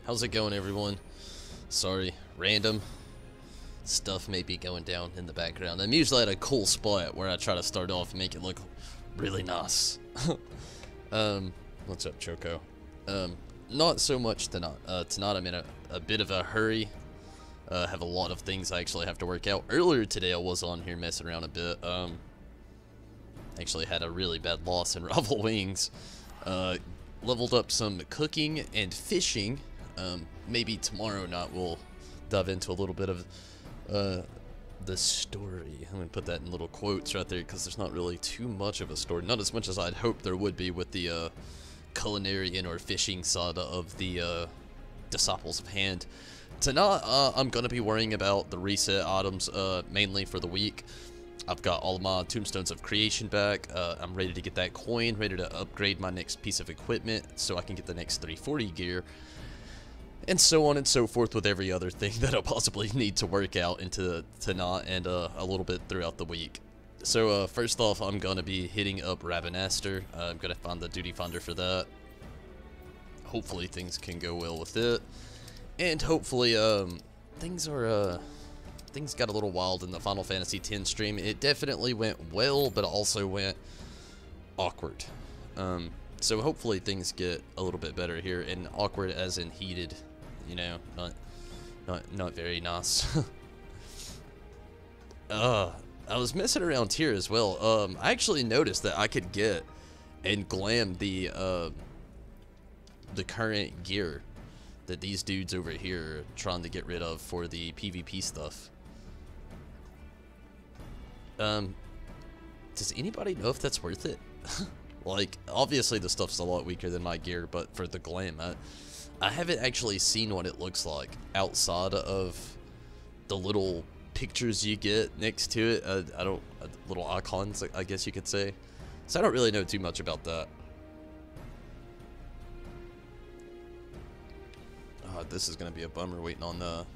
how's it going, everyone? Sorry, random stuff may be going down in the background. I'm usually at a cool spot where I try to start off and make it look really nice. What's up, Choco? Not so much tonight. Tonight I'm in a bit of a hurry. Have a lot of things I actually have to work out. Earlier today I was on here messing around a bit. Actually had a really bad loss in Rival Wings. Leveled up some cooking and fishing. Maybe tomorrow night we'll dive into a little bit of the story. I'm gonna put that in little quotes right there because there's not really too much of a story. Not as much as I'd hoped there would be with the culinary and or fishing side of the Disciples of Hand. Tonight I'm gonna be worrying about the reset items mainly for the week. I've got all of my Tombstones of Creation back. I'm ready to get that coin, ready to upgrade my next piece of equipment so I can get the next 340 gear. And so on and so forth with every other thing that I'll possibly need to work out into tonight and a little bit throughout the week. So first off, I'm going to be hitting up Rabanastre. I'm going to find the duty finder for that. Hopefully things can go well with it. And hopefully things got a little wild in the Final Fantasy X stream. It definitely went well, but also went awkward. So hopefully things get a little bit better here, and awkward as in heated, you know, not very nice. I was messing around here as well. I actually noticed that I could get and glam the current gear that these dudes over here are trying to get rid of for the PvP stuff. Does anybody know if that's worth it? Like, obviously the stuff's a lot weaker than my gear, but for the glam, I haven't actually seen what it looks like outside of the little pictures you get next to it. Little icons, I guess you could say. So I don't really know too much about that. This is going to be a bummer waiting on the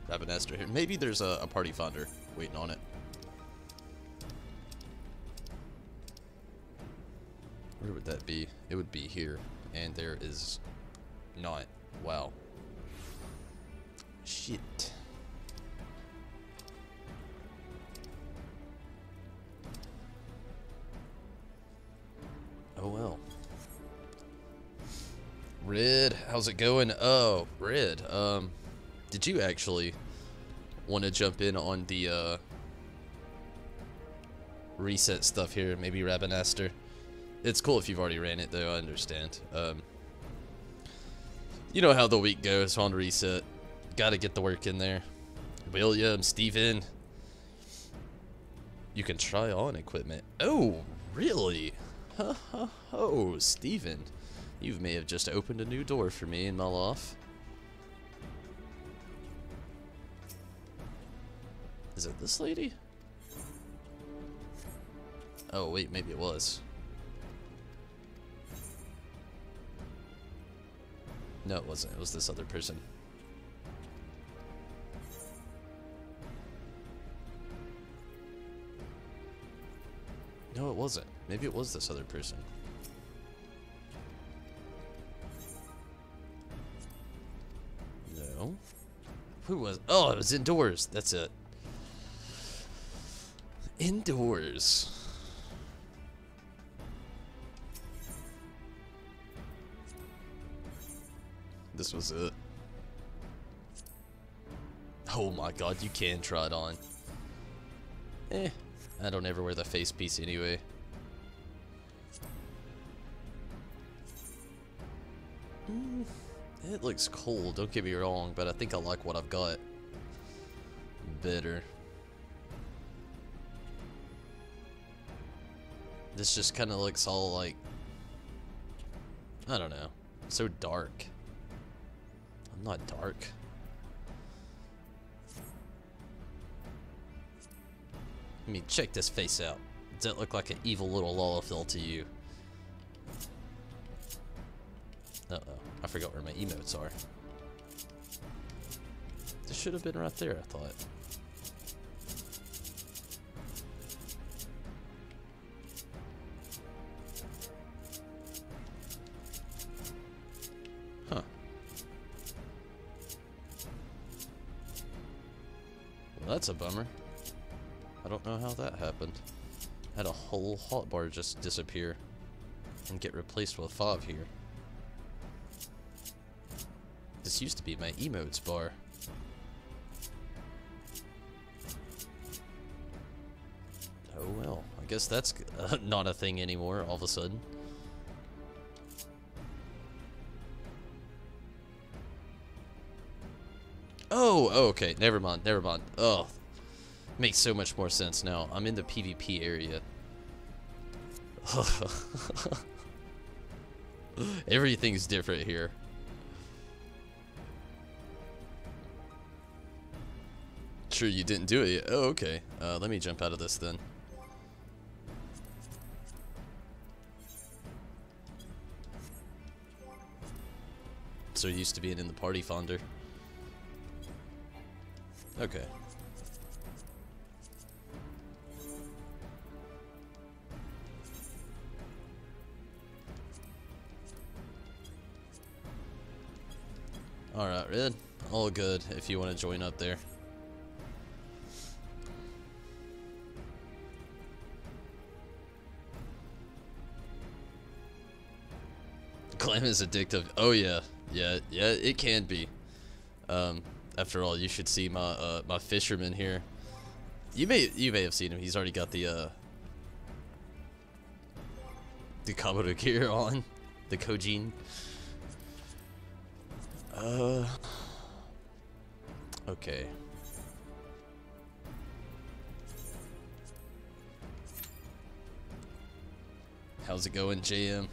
Rabanastre here. Maybe there's a party finder waiting on it. Where would that be? It would be here, and there is not. Wow. Shit. Oh well. Red, how's it going? Oh, Red, did you actually want to jump in on the reset stuff here? Maybe Rabanastre? It's cool if you've already ran it, though. I understand. You know how the week goes on reset. Gotta get the work in there. William, Steven. You can try on equipment. Oh, really? Oh, Steven. You may have just opened a new door for me in my life. Is it this lady? Oh, wait, maybe it was. No, it wasn't. It was this other person. No, it wasn't. Maybe it was this other person. No. Who was? Oh, it was indoors. That's it. Indoors. This was it. Oh my god, you can try it on. I don't ever wear the face piece anyway. It looks cool, don't get me wrong, but I think I like what I've got better. This just kind of looks all like, I don't know, so dark. I'm not dark. I mean, check this face out. Does that look like an evil little lvl to you? Uh-oh, I forgot where my emotes are. This should have been right there, I thought. Huh. That's a bummer. I don't know how that happened. Had a whole hotbar just disappear and get replaced with 5 here. This used to be my emotes bar. Oh well, I guess that's not a thing anymore all of a sudden. Oh, okay, never mind, never mind. Oh, makes so much more sense now. I'm in the PvP area. Everything's different here. Sure, you didn't do it yet. Oh, okay. Let me jump out of this then. So used to being in the party fonder. Okay. Alright, Red. All good if you want to join up there. Clam is addictive. Oh yeah. Yeah, it can be. After all, you should see my my fisherman here. You may have seen him. He's already got the Kabuto gear on, the Kojin. Okay. How's it going, JM?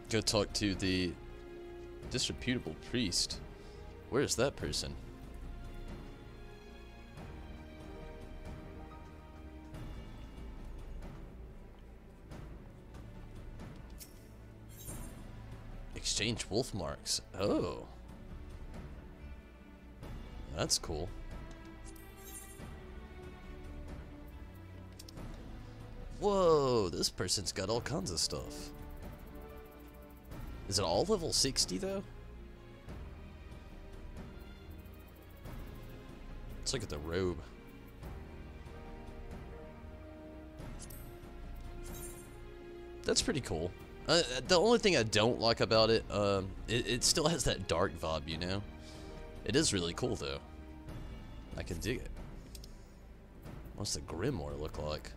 Go talk to the disreputable priest. Where is that person? Exchange wolf marks. Oh. That's cool. Whoa, this person's got all kinds of stuff. Is it all level 60 though? Let's look at the robe. That's pretty cool. The only thing I don't like about it, it still has that dark vibe, you know? It is really cool though. I can dig it. What's the grimoire look like?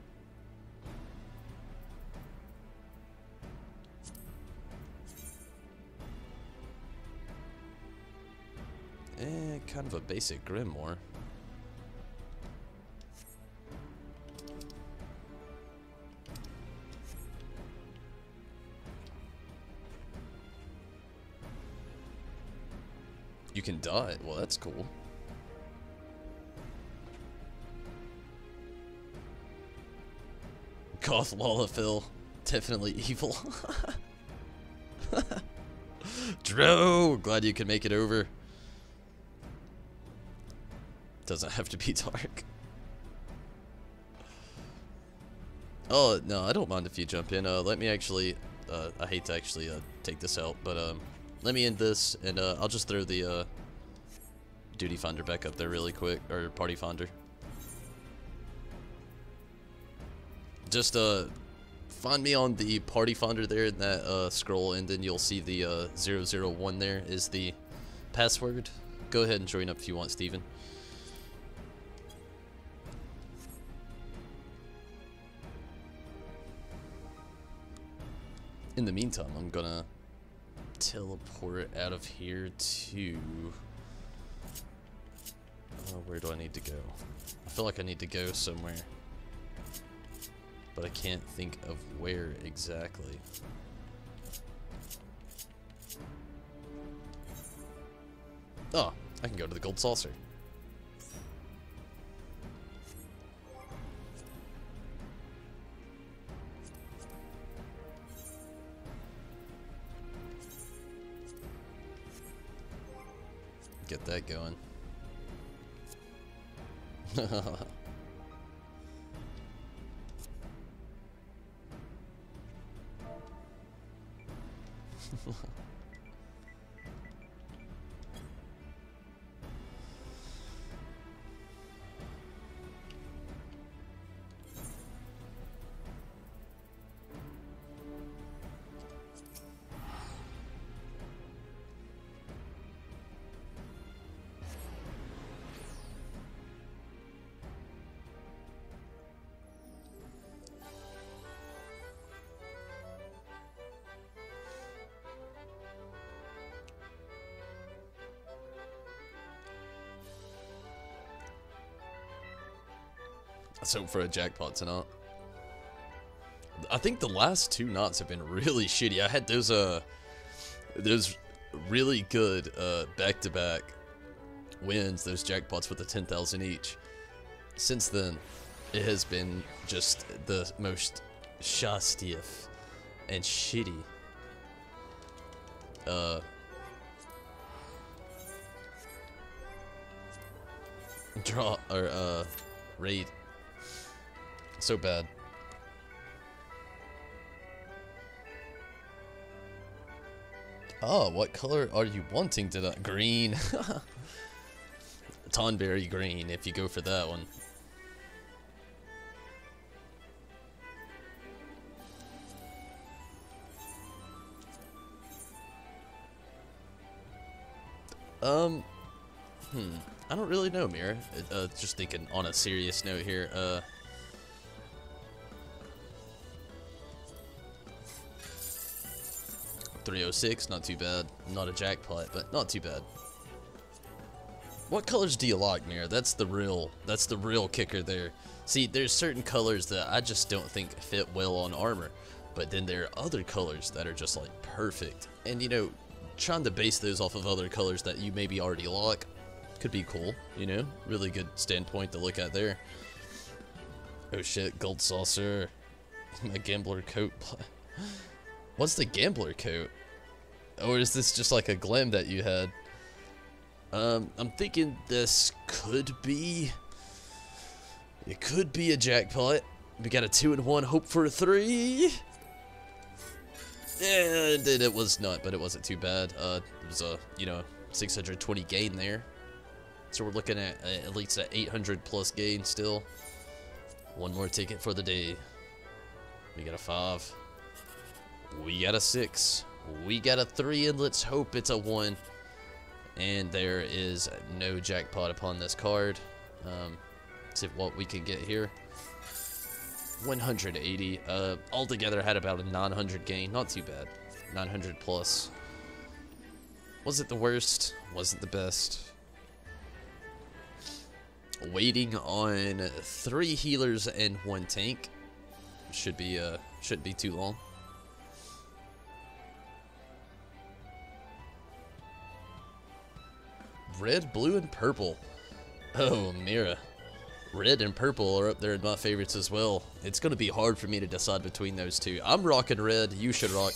Kind of a basic grimoire. You can die. Well, that's cool. Goth Lollafil. Definitely evil. Dro! Glad you can make it over. Doesn't have to be dark. Oh, no, I don't mind if you jump in. Let me actually, I hate to actually take this out, but let me end this, and I'll just throw the duty finder back up there really quick, or party finder. Just find me on the party finder there in that scroll, and then you'll see the 001 there is the password. Go ahead and join up if you want, Steven. In the meantime, I'm gonna teleport out of here to... where do I need to go? I feel like I need to go somewhere, but I can't think of where exactly. Oh, I can go to the gold saucer. Get that going. Let's hope for a jackpot tonight. I think the last two knots have been really shitty. I had those really good back-to-back wins, those jackpots with the 10,000 each. Since then, it has been just the most shastief and shitty draw or raid. So bad. Oh, what color are you wanting to green? Tonberry green if you go for that one. I don't really know, Mira. Just thinking on a serious note here, 306, not too bad. Not a jackpot, but not too bad. What colors do you like, Mira? That's the real kicker there. See, there's certain colors that I just don't think fit well on armor, but then there are other colors that are just like perfect. And you know, trying to base those off of other colors that you maybe already like could be cool, you know? Really good standpoint to look at there. Oh shit, gold saucer. My gambler coat. What's the gambler coat? Or is this just like a glam that you had? I'm thinking this could be... It could be a jackpot. We got a 2 and 1, hope for a 3. And it was not, but it wasn't too bad. It was a, you know, 620 gain there. So we're looking at least an 800 plus gain still. One more ticket for the day. We got a 5. We got a 6. We got a 3, and let's hope it's a 1. And there is no jackpot upon this card. Let's see what we can get here. 180. Altogether had about a 900 gain. Not too bad. 900 plus. Was it the worst? Was it the best? Waiting on 3 healers and 1 tank. Shouldn't be too long. Red, blue, and purple. Oh, Mira. Red and purple are up there in my favorites as well. It's going to be hard for me to decide between those two. I'm rocking red. You should rock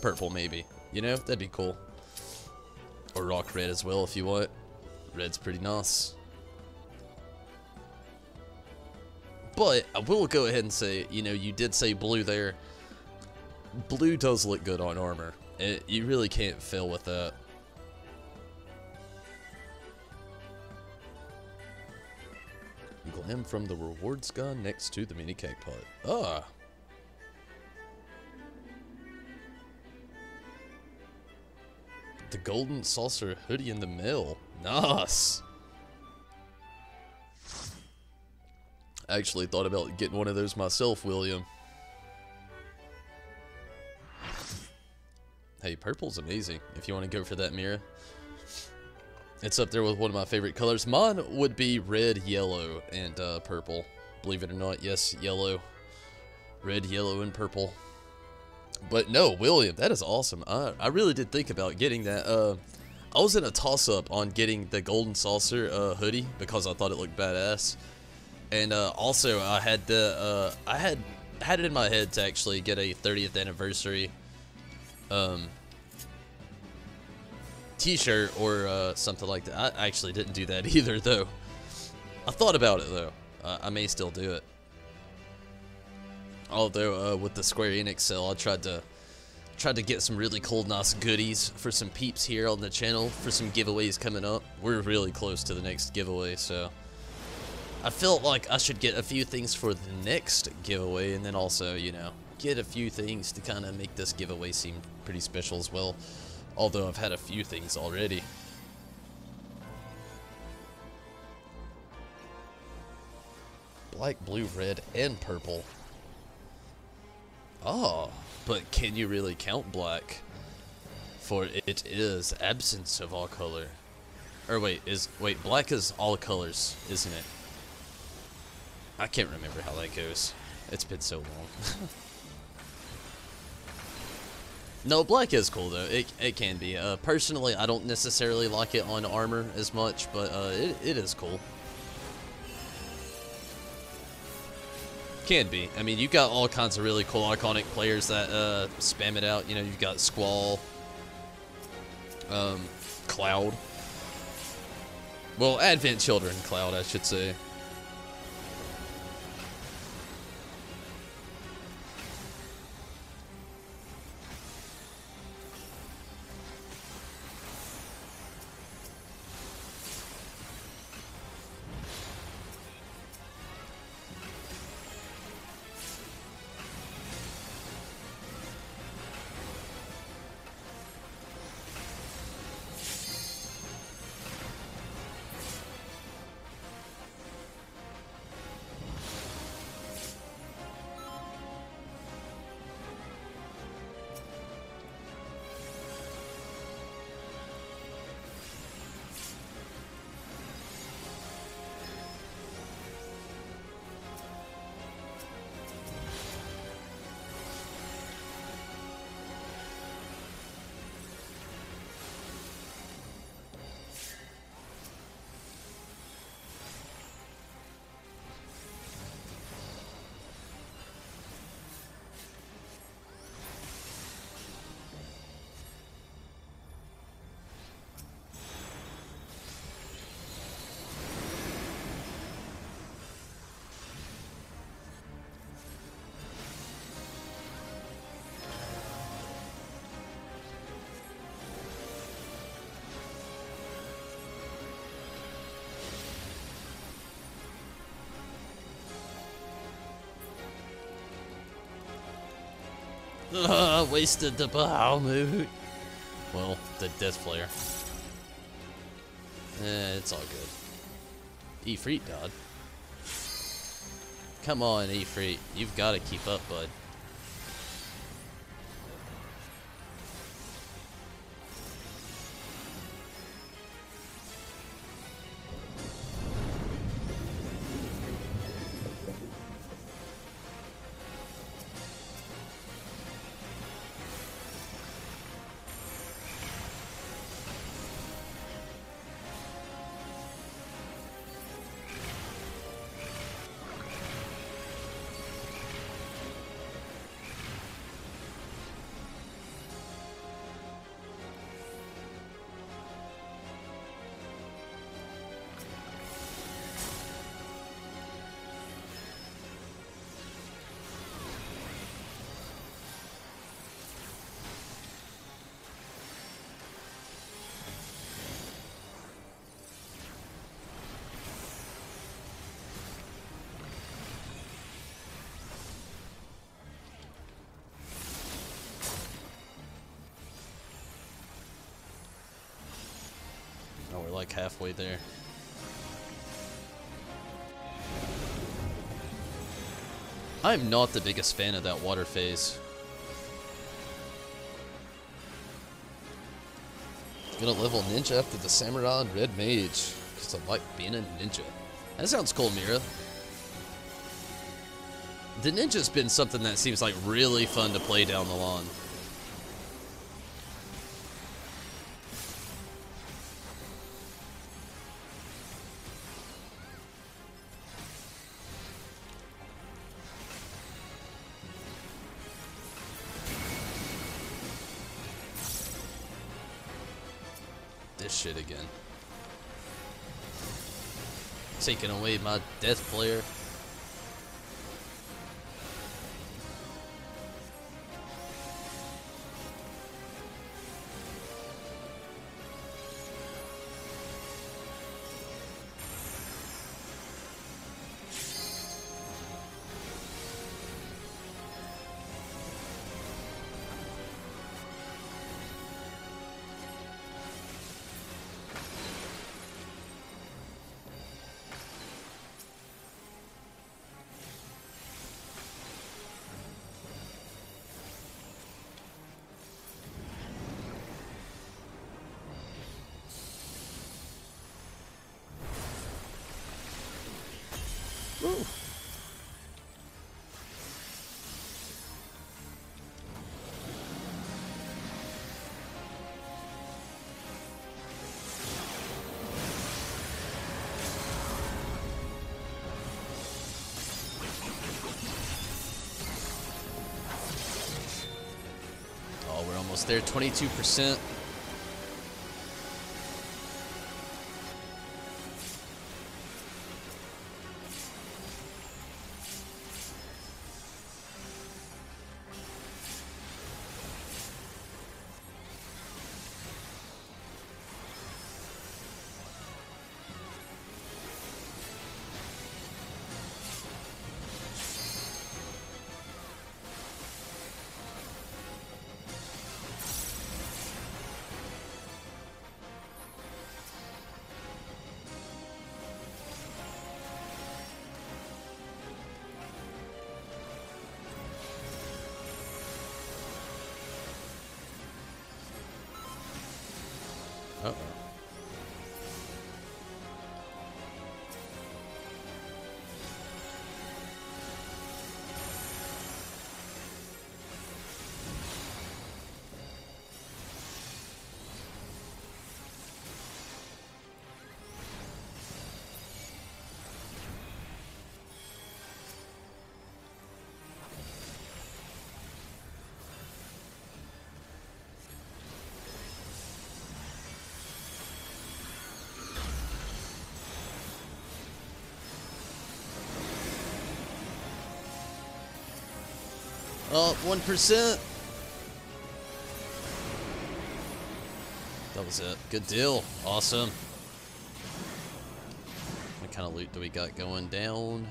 purple, maybe. You know, that'd be cool. Or rock red as well if you want. Red's pretty nice. But I will go ahead and say, you know, you did say blue there. Blue does look good on armor. You really can't fail with that. Glam from the rewards gun next to the mini cake pot. Ah. The golden saucer hoodie in the mail. Nice. I actually thought about getting one of those myself, William. Hey, purple's amazing if you want to go for that, Mira. It's up there with one of my favorite colors. Mine would be red, yellow, and purple. Believe it or not, yes, yellow. Red, yellow, and purple. But no, William, that is awesome. I really did think about getting that. I was in a toss-up on getting the golden saucer hoodie because I thought it looked badass. And also, I had the I had it in my head to actually get a 30th anniversary t-shirt or something like that. I actually didn't do that either, though. I thought about it, though. I may still do it. Although with the Square Enix sale, I tried to get some really cool, nice goodies for some peeps here on the channel for some giveaways coming up. We're really close to the next giveaway, so I felt like I should get a few things for the next giveaway, and then also, you know, get a few things to kind of make this giveaway seem pretty special as well. Although I've had a few things already. Black, blue, red, and purple. Oh, but can you really count black? For it is absence of all color. Or wait, black is all colors, isn't it? I can't remember how that goes. It's been so long. No, black is cool though. It can be. Personally, I don't necessarily like it on armor as much, but it is cool. Can be. I mean, you got all kinds of really cool iconic players that spam it out. You know, you've got Squall, Cloud. Well, Advent Children Cloud, I should say. Wasted the Bahamut. Well, the Death Flare. It's all good. Ifrit died. Come on, Ifrit. You've got to keep up, bud. Oh, we're like halfway there. I'm not the biggest fan of that water phase. Gonna level ninja after the samurai and red mage, because I like being a ninja. That sounds cool, Mira. The ninja's been something that seems like really fun to play down the lawn. This shit again. Taking away my Death Flare. Almost there, 22%. Uh-oh. Oh, 1%. That was it. Good deal. Awesome. What kind of loot do we got going down?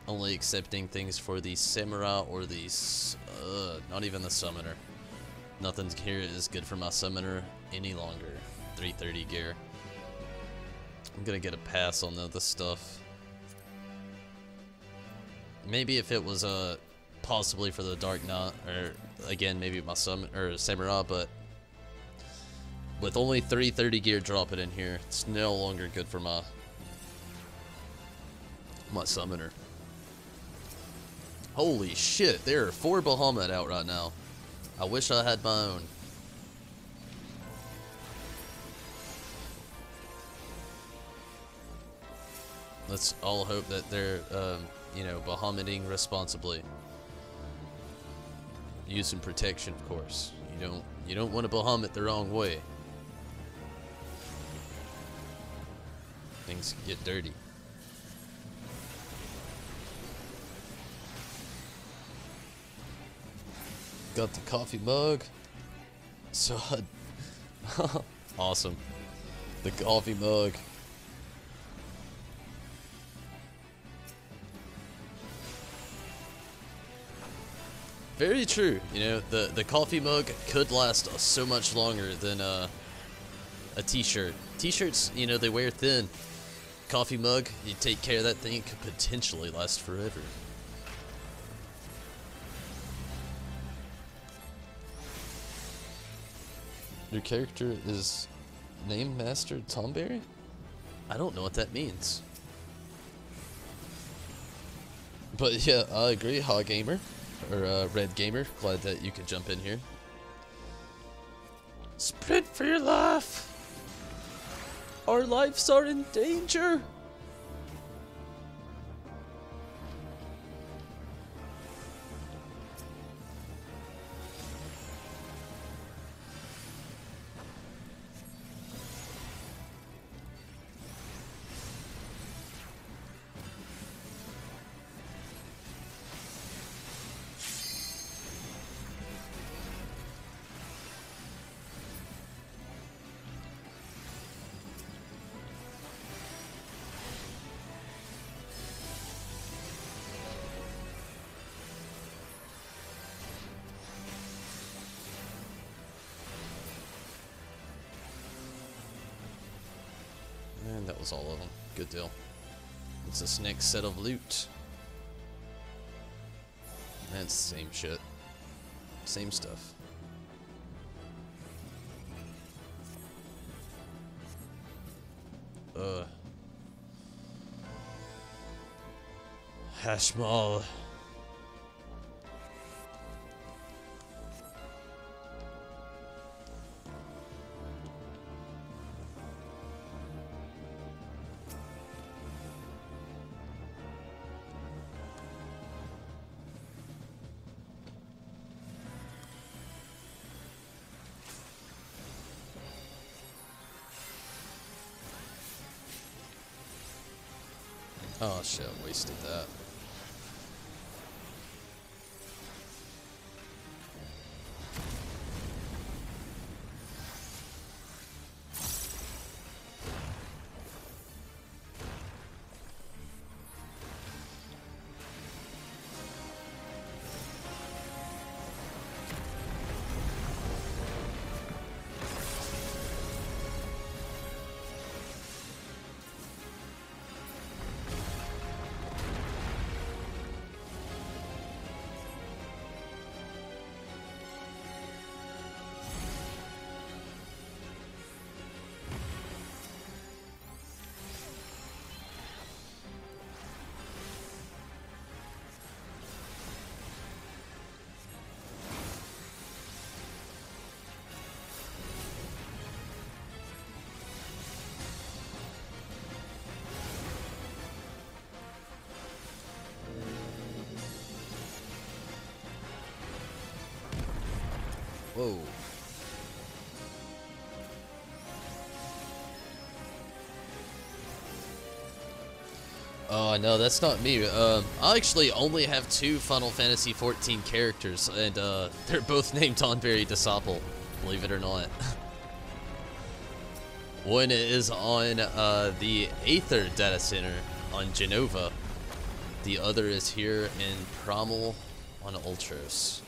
Only accepting things for the samurai or the... not even the summoner. Nothing here is good for my summoner any longer. 330 gear. I'm gonna get a pass on the other stuff. Maybe if it was possibly for the Dark Knight, or again maybe my summon or samurai, but with only 330 gear dropping in here, it's no longer good for my summoner. Holy shit, there are 4 Bahamut out right now. I wish I had my own. Let's all hope that they're you know, Bahamuting responsibly. Using protection, of course. You don't want to Bahamut the wrong way. Things get dirty. Got the coffee mug. So awesome. The coffee mug. Very true. You know, the coffee mug could last so much longer than a t-shirt. T-shirts, you know, they wear thin. Coffee mug, you take care of that thing, it could potentially last forever. Your character is named Master Tomberry? I don't know what that means. But yeah, I agree, Hog Gamer. Or Red Gamer, glad that you could jump in here. Sprint for your life! Our lives are in danger! And that was all of them. Good deal. What's this next set of loot? That's the same shit. Same stuff. Hashmal. Oh shit, I wasted that. Whoa. Oh no, that's not me. I actually only have 2 Final Fantasy XIV characters, and they're both named Tonberry DeSapple, believe it or not. One is on the Aether data center on Genova. The other is here in Promal on Ultros.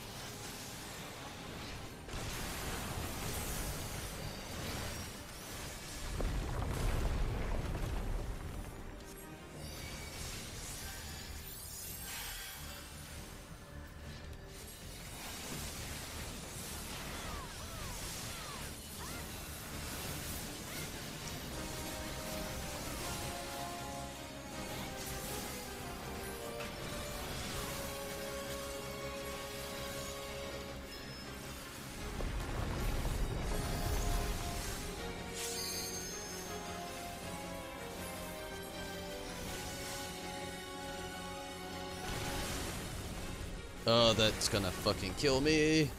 Oh, that's gonna fucking kill me.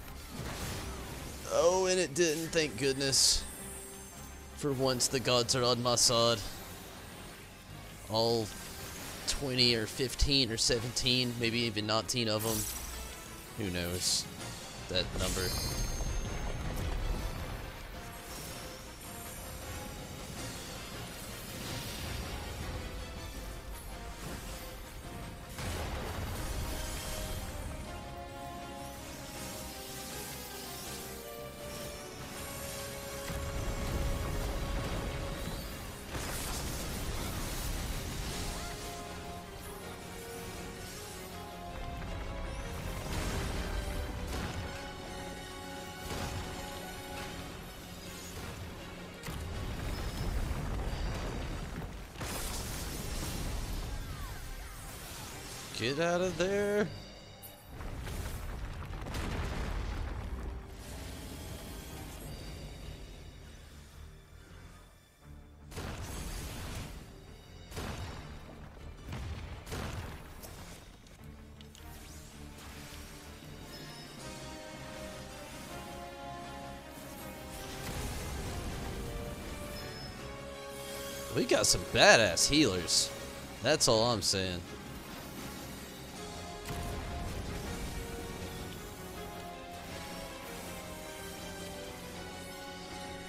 Oh, and it didn't, thank goodness. For once, the gods are on my side. All 20 or 15 or 17, maybe even 19 of them. Who knows that number. Get out of there. We got some badass healers. That's all I'm saying.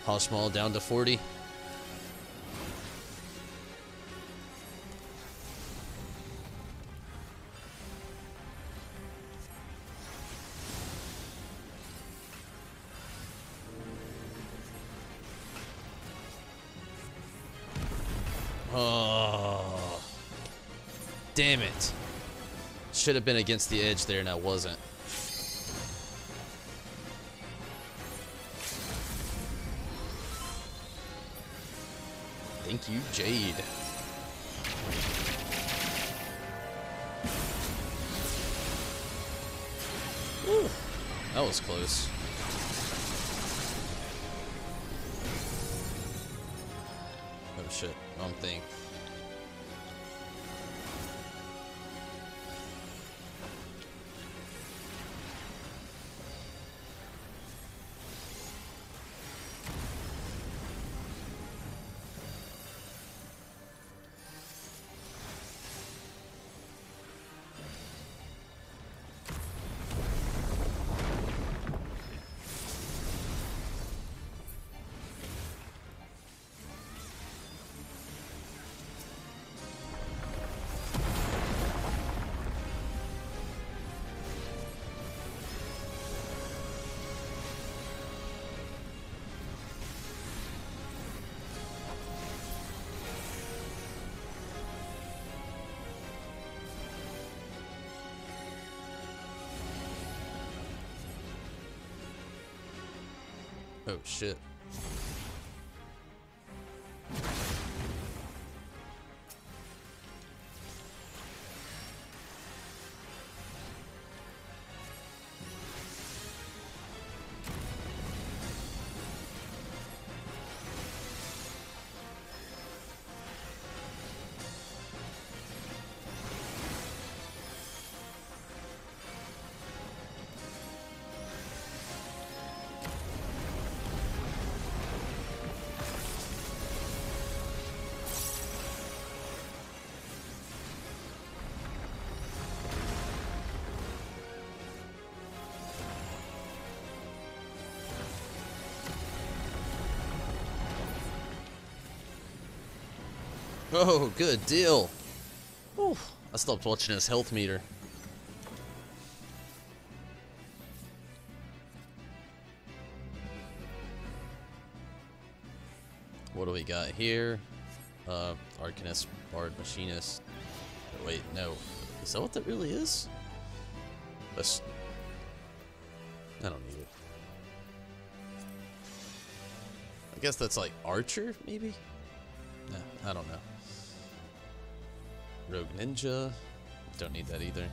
Hoshmal down to 40. Oh, damn it. Should have been against the edge there and I wasn't. Thank you, Jade. Whew, that was close. Oh shit, wrong thing. Oh shit. Oh, good deal. Whew. I stopped watching his health meter. What do we got here? Arcanist, Bard, Machinist. Wait, no. Is that what that really is? That's... I don't need it. I guess that's like Archer, maybe? Nah, I don't know. Rogue Ninja. Don't need that either.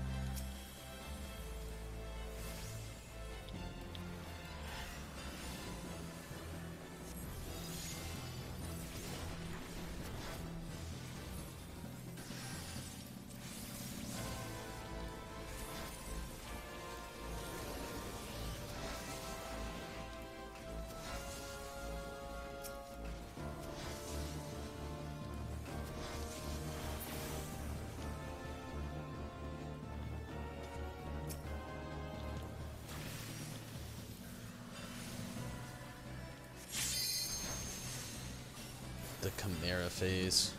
The Chimera phase.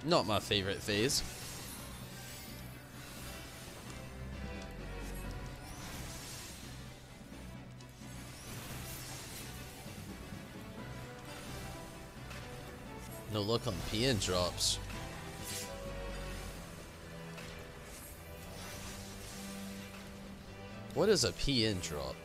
Not my favorite phase. No luck on PN drops. What is a PN drop?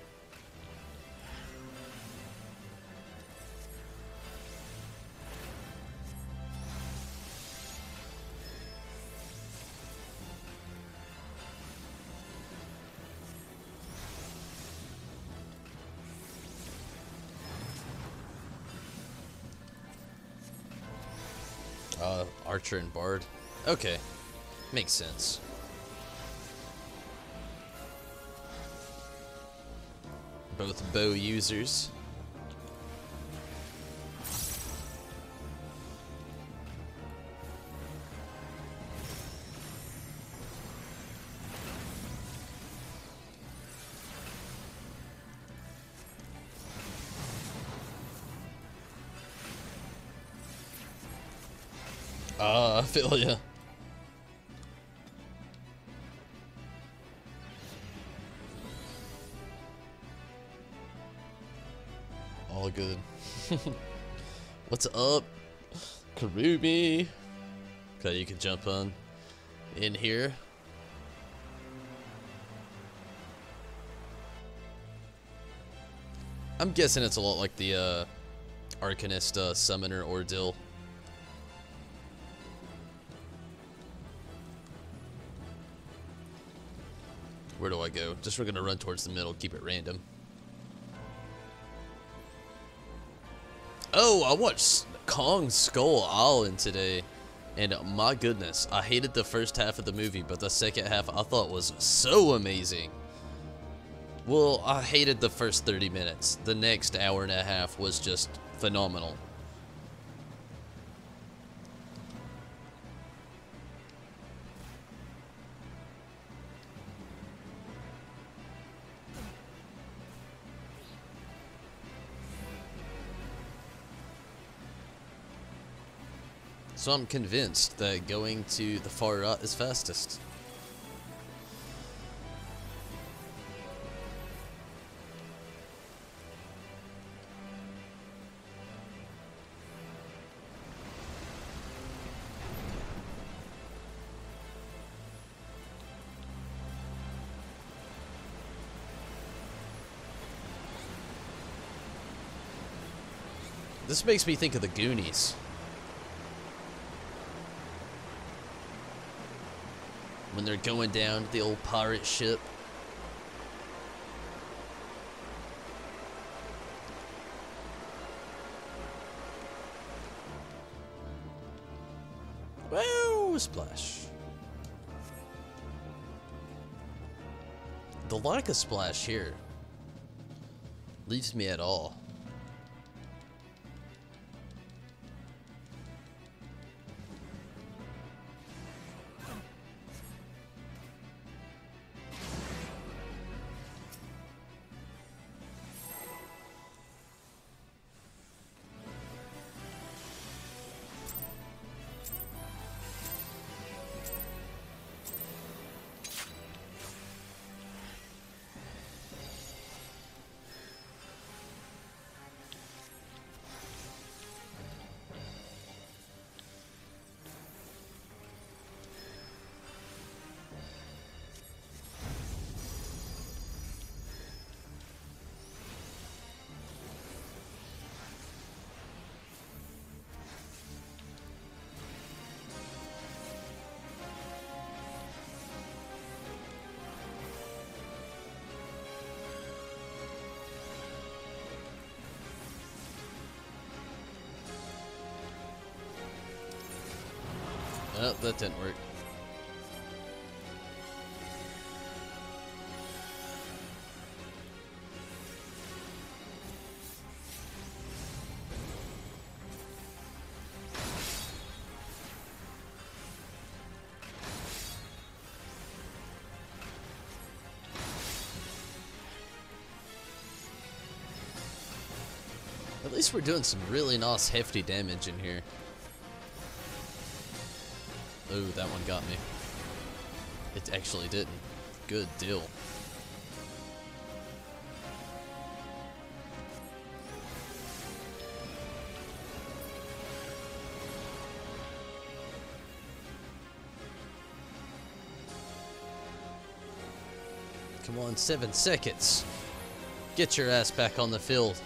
Archer and Bard. Okay. Makes sense. Both bow users. I feel ya. All good. What's up, Karubi? Okay, you can jump on in here. I'm guessing it's a lot like the Arcanist Summoner Ordeal. Where do I go? Just we're gonna run towards the middle, keep it random. Oh, I watched Kong Skull Island today, and my goodness, I hated the first half of the movie, but the second half I thought was so amazing. Well, I hated the first 30 minutes. The next hour and a half was just phenomenal. So I'm convinced that going to the far right is fastest. This makes me think of the Goonies. When they're going down to the old pirate ship. Whoa, splash. The lack of splash here leaves me at all. Oh, that didn't work. At least we're doing some really nice hefty damage in here. Ooh, that one got me. It actually didn't. Good deal. Come on, 7 seconds. Get your ass back on the field.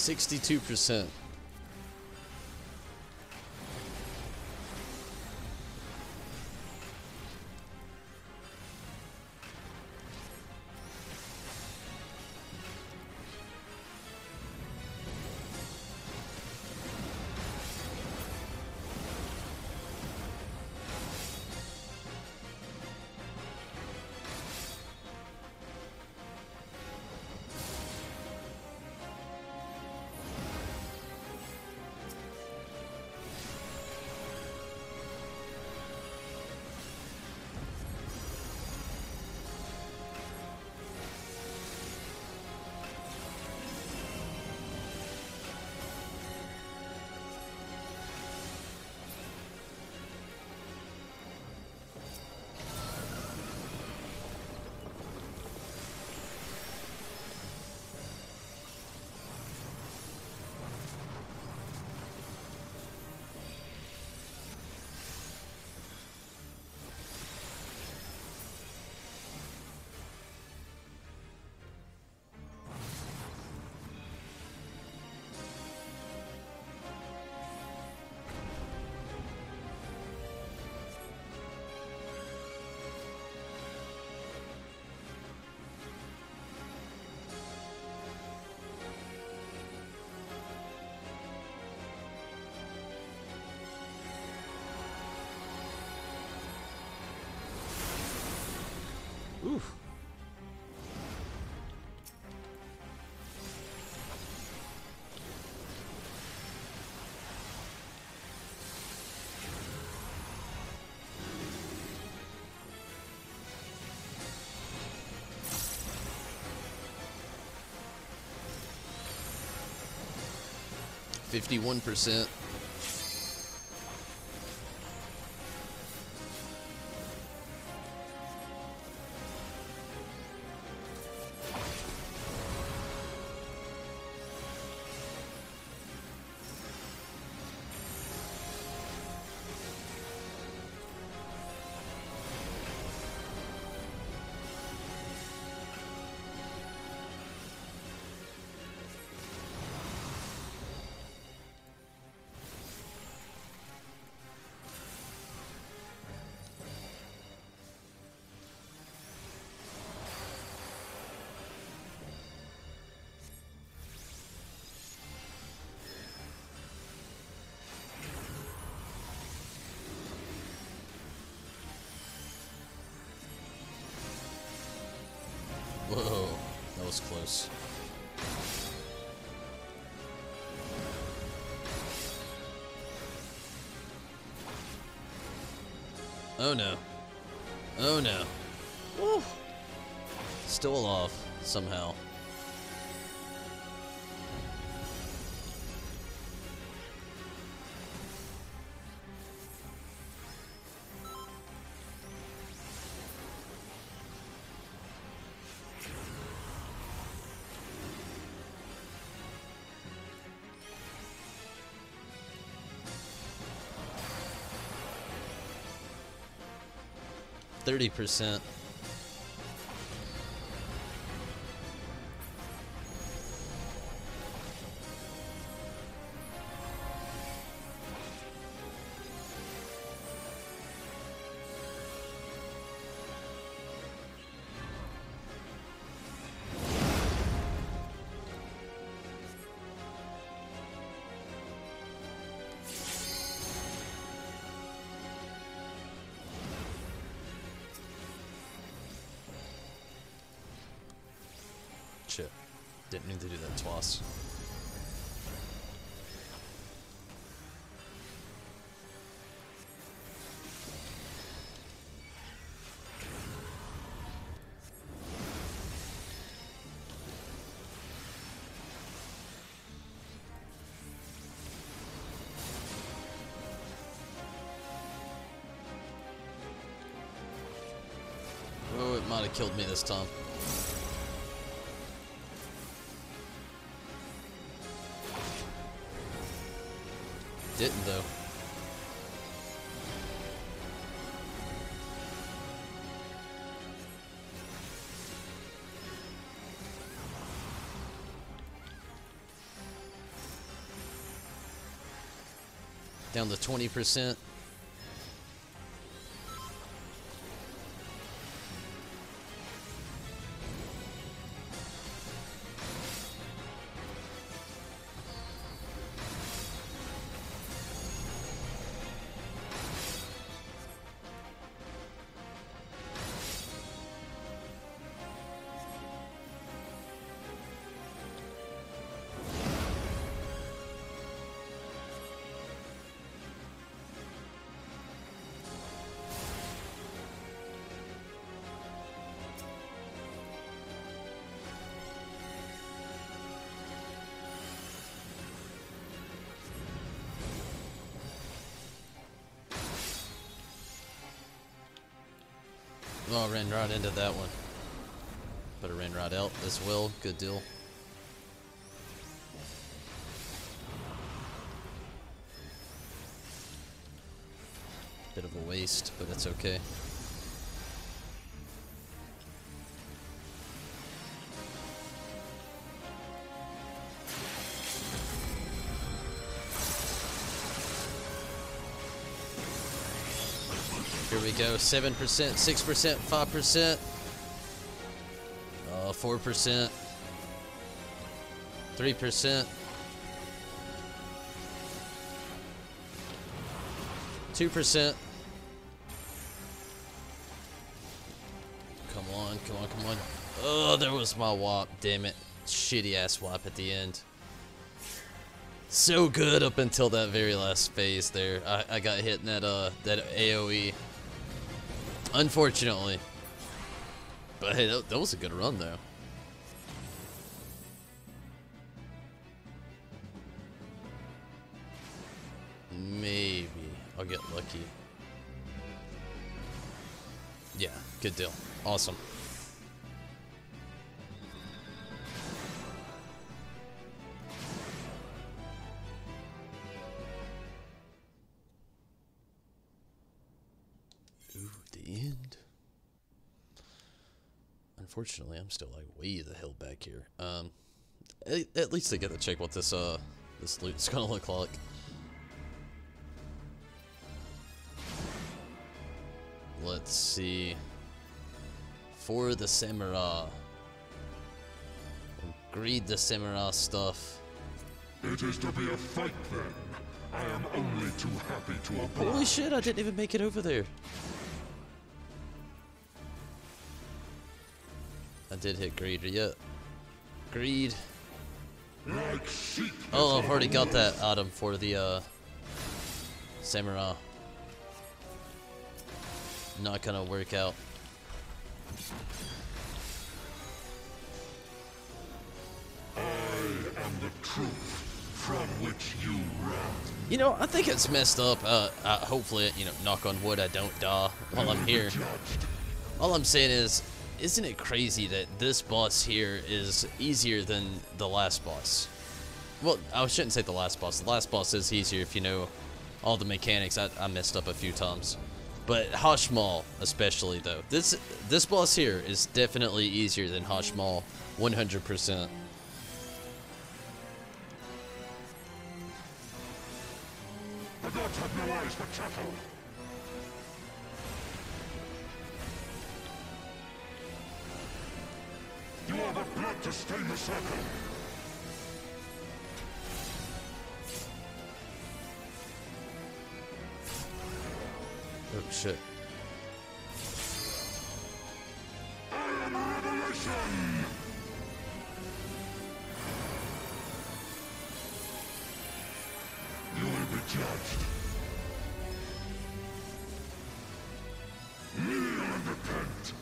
%. 51%. Whoa, that was close. Oh no. Oh no. Woo. Still alive, somehow. %30. Shit. Didn't mean to do that twice. Oh, it might have killed me this time. Didn't though. Down to 20%. Oh, I ran right into that one. But I ran right out as well. Good deal. Bit of a waste, but it's okay. Here we go, 7%, 6%, 5%, 4%, 3%, 2%. Come on, come on, come on. Oh, there was my wop, damn it. Shitty ass wop at the end. So good up until that very last phase there. I got hit in that AoE. Unfortunately. But hey, that was a good run though. maybe I'll get lucky. Yeah, good deal. Awesome. Ooh, the end. Unfortunately, I'm still like way the hell back here. At least I get to check what this loot's gonna look like. Let's see. For the samurai. We'll greed the samurai stuff. It is to be a fight then. I am only too happy to oblige. Holy shit, I didn't even make it over there. I did hit greed, yet. Greed. Like sheep. Oh, I've already got that item for the samurai. Not gonna work out. I am the truth from which you run. You know, I think it's messed up. Hopefully, you know, knock on wood, I don't die while I'm here. All I'm saying is, isn't it crazy that this boss here is easier than the last boss? Well, I shouldn't say the last boss. The last boss is easier if you know all the mechanics. I messed up a few times. But Hashmal, especially, though. This boss here is definitely easier than Hashmal, 100%. The gods have no eyes for cattle. You are the blood to stain the circle. Oh, shit. I am a revelation! You will be judged. Kneel and repent.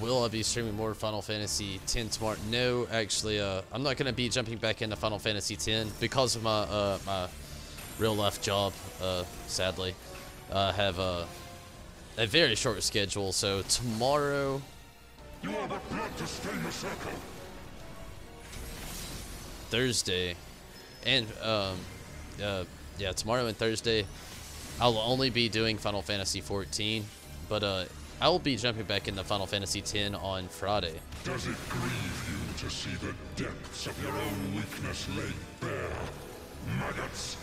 Will I be streaming more Final Fantasy X tomorrow? No, actually, I'm not going to be jumping back into Final Fantasy X because of my my real life job. Sadly, I have a very short schedule. So tomorrow, You are the blood to stain the circle. Thursday, and yeah, tomorrow and Thursday, I'll only be doing Final Fantasy 14, but I will be jumping back into Final Fantasy X on Friday. Does it grieve you to see the depths of your own weakness laid bare? Maggots!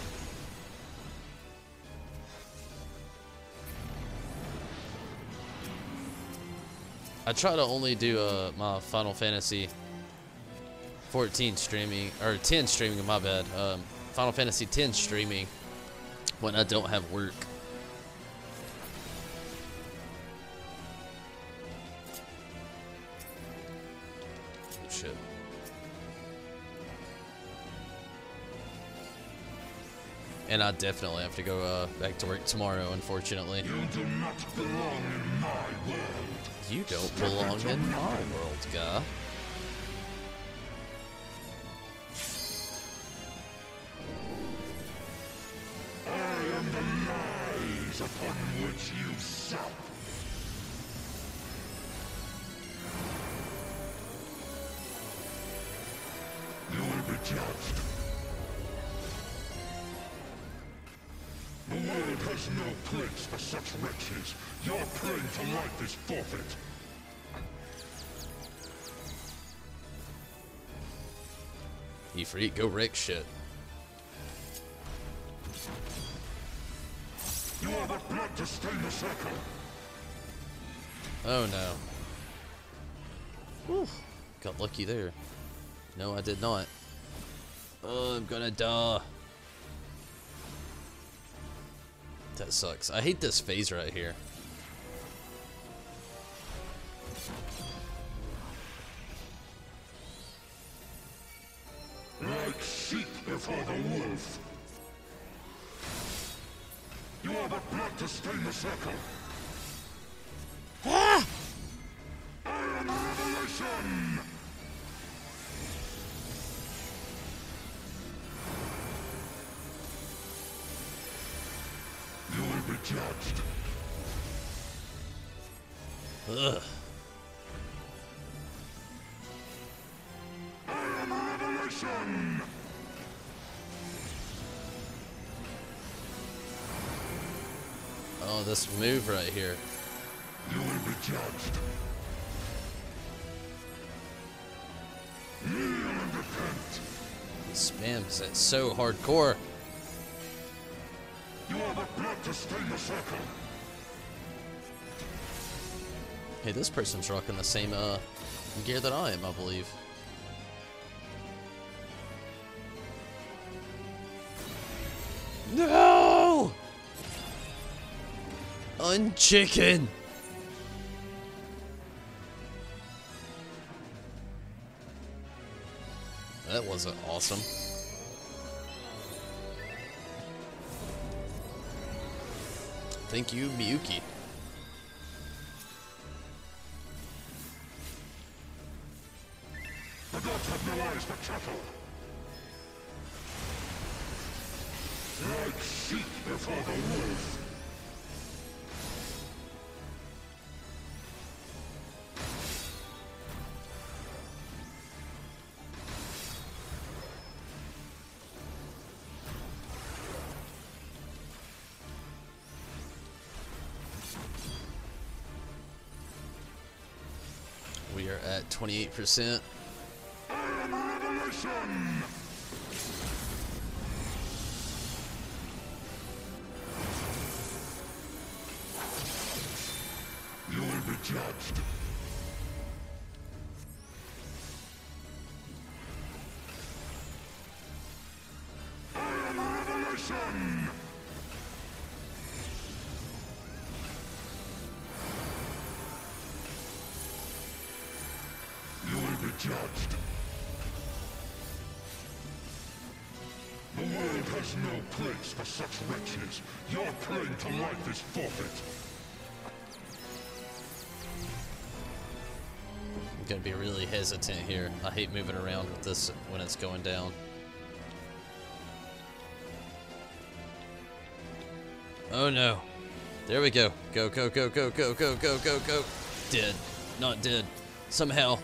I try to only do my Final Fantasy 14 streaming, or 10 streaming, my bad. Final Fantasy 10 streaming when I don't have work. Shit. And I definitely have to go back to work tomorrow, unfortunately. You do not belong in my world. You don't belong in my world, guy. I am the lies upon which you sup. You will be judged. The world has no place for such wretches. Your claim to life is forfeit. You freak, go wreck shit. You are the blood to stain the circle. Oh no. Whew. Got lucky there. No, I did not. Oh, I'm gonna die. That sucks. I hate this phase right here. Like sheep before the wolf. You are but blood to stain the circle. Ah! I am a revelation! You will be judged. Ugh. I am a revelation! Oh, this move right here. You will be judged. Kneel and repent. He spams it so hardcore. You are but blood to stain the circle. Hey, this person's rocking the same gear that I am, I believe. No! Unchicken! That wasn't awesome. Thank you, Miyuki. The gods have no eyes but chattel. Like sheep before the wolf. We are at 28%. I am a revelation! You will be judged. I am a revelation! You will be judged. The world has no place for such wretches. Your claim to life is forfeit. I'm gonna be really hesitant here. I hate moving around with this when it's going down. Oh no. There we go. Go, go, go, go, go, go, go, go, go. Dead. Not dead. Somehow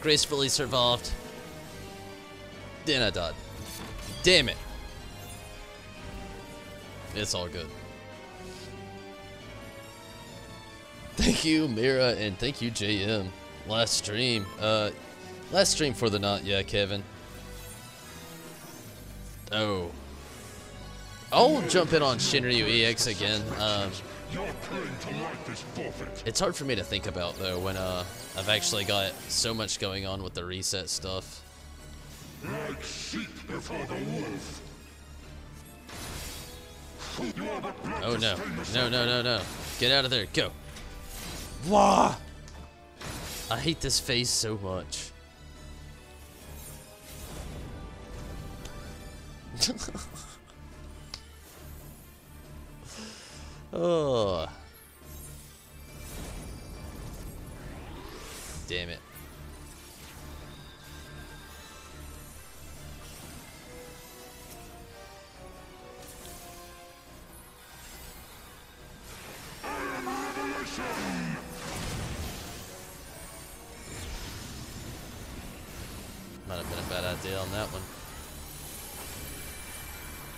gracefully survived. Then I died. Damn it. It's all good. Thank you, Mira, and thank you, JM. Last stream for the night, yeah, Kevin. Oh. I'll jump in on Shinryu EX again. Your claim to life is forfeit. It's hard for me to think about, though, when I've actually got so much going on with the reset stuff. Like sheep before the wolf. You are but blood Oh to no. stain the No, circle. no, no, no. Get out of there. Go. Wah! I hate this phase so much. Oh. Damn it. Might have been a bad idea on that one.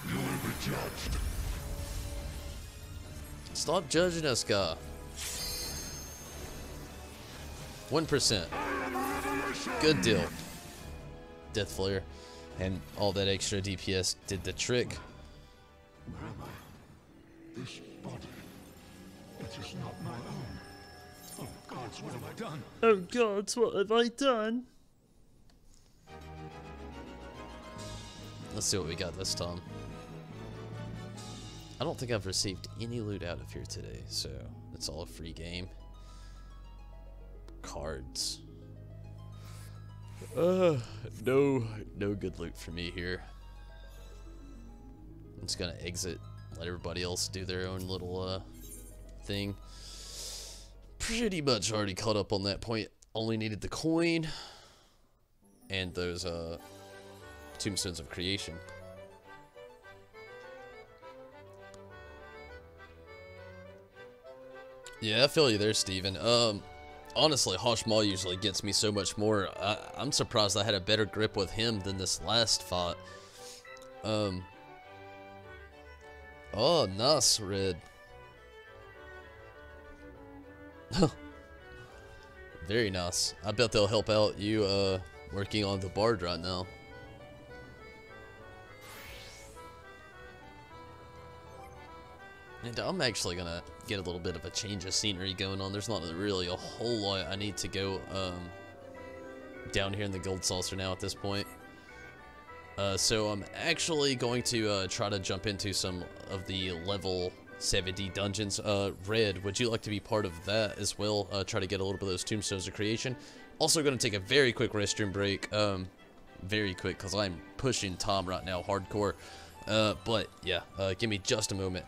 You will be judged. Stop judging us, guy. 1%. Good deal. Death Flare. And all that extra DPS did the trick. Where am I? This body. It is not my own. Oh gods, what have I done? Oh gods, what have I done? Let's see what we got this time. I don't think I've received any loot out of here today, so it's all a free game. Cards. No good loot for me here. I'm just gonna exit, let everybody else do their own little thing. Pretty much already caught up on that point. Only needed the coin and those tombstones of creation. Yeah, I feel you there, Steven. Honestly, Hoshmal usually gets me so much more. I'm surprised I had a better grip with him than this last fight. Oh, nice, Red. Very nice. I bet they'll help out you, working on the bard right now. And I'm actually gonna get a little bit of a change of scenery going on. There's not really a whole lot I need to go down here in the Gold Saucer now at this point. So I'm actually going to try to jump into some of the level 70 dungeons. Red, would you like to be part of that as well? Try to get a little bit of those tombstones of creation. Also going to take a very quick restroom break. Very quick, because I'm pushing Tom right now hardcore. But yeah, give me just a moment.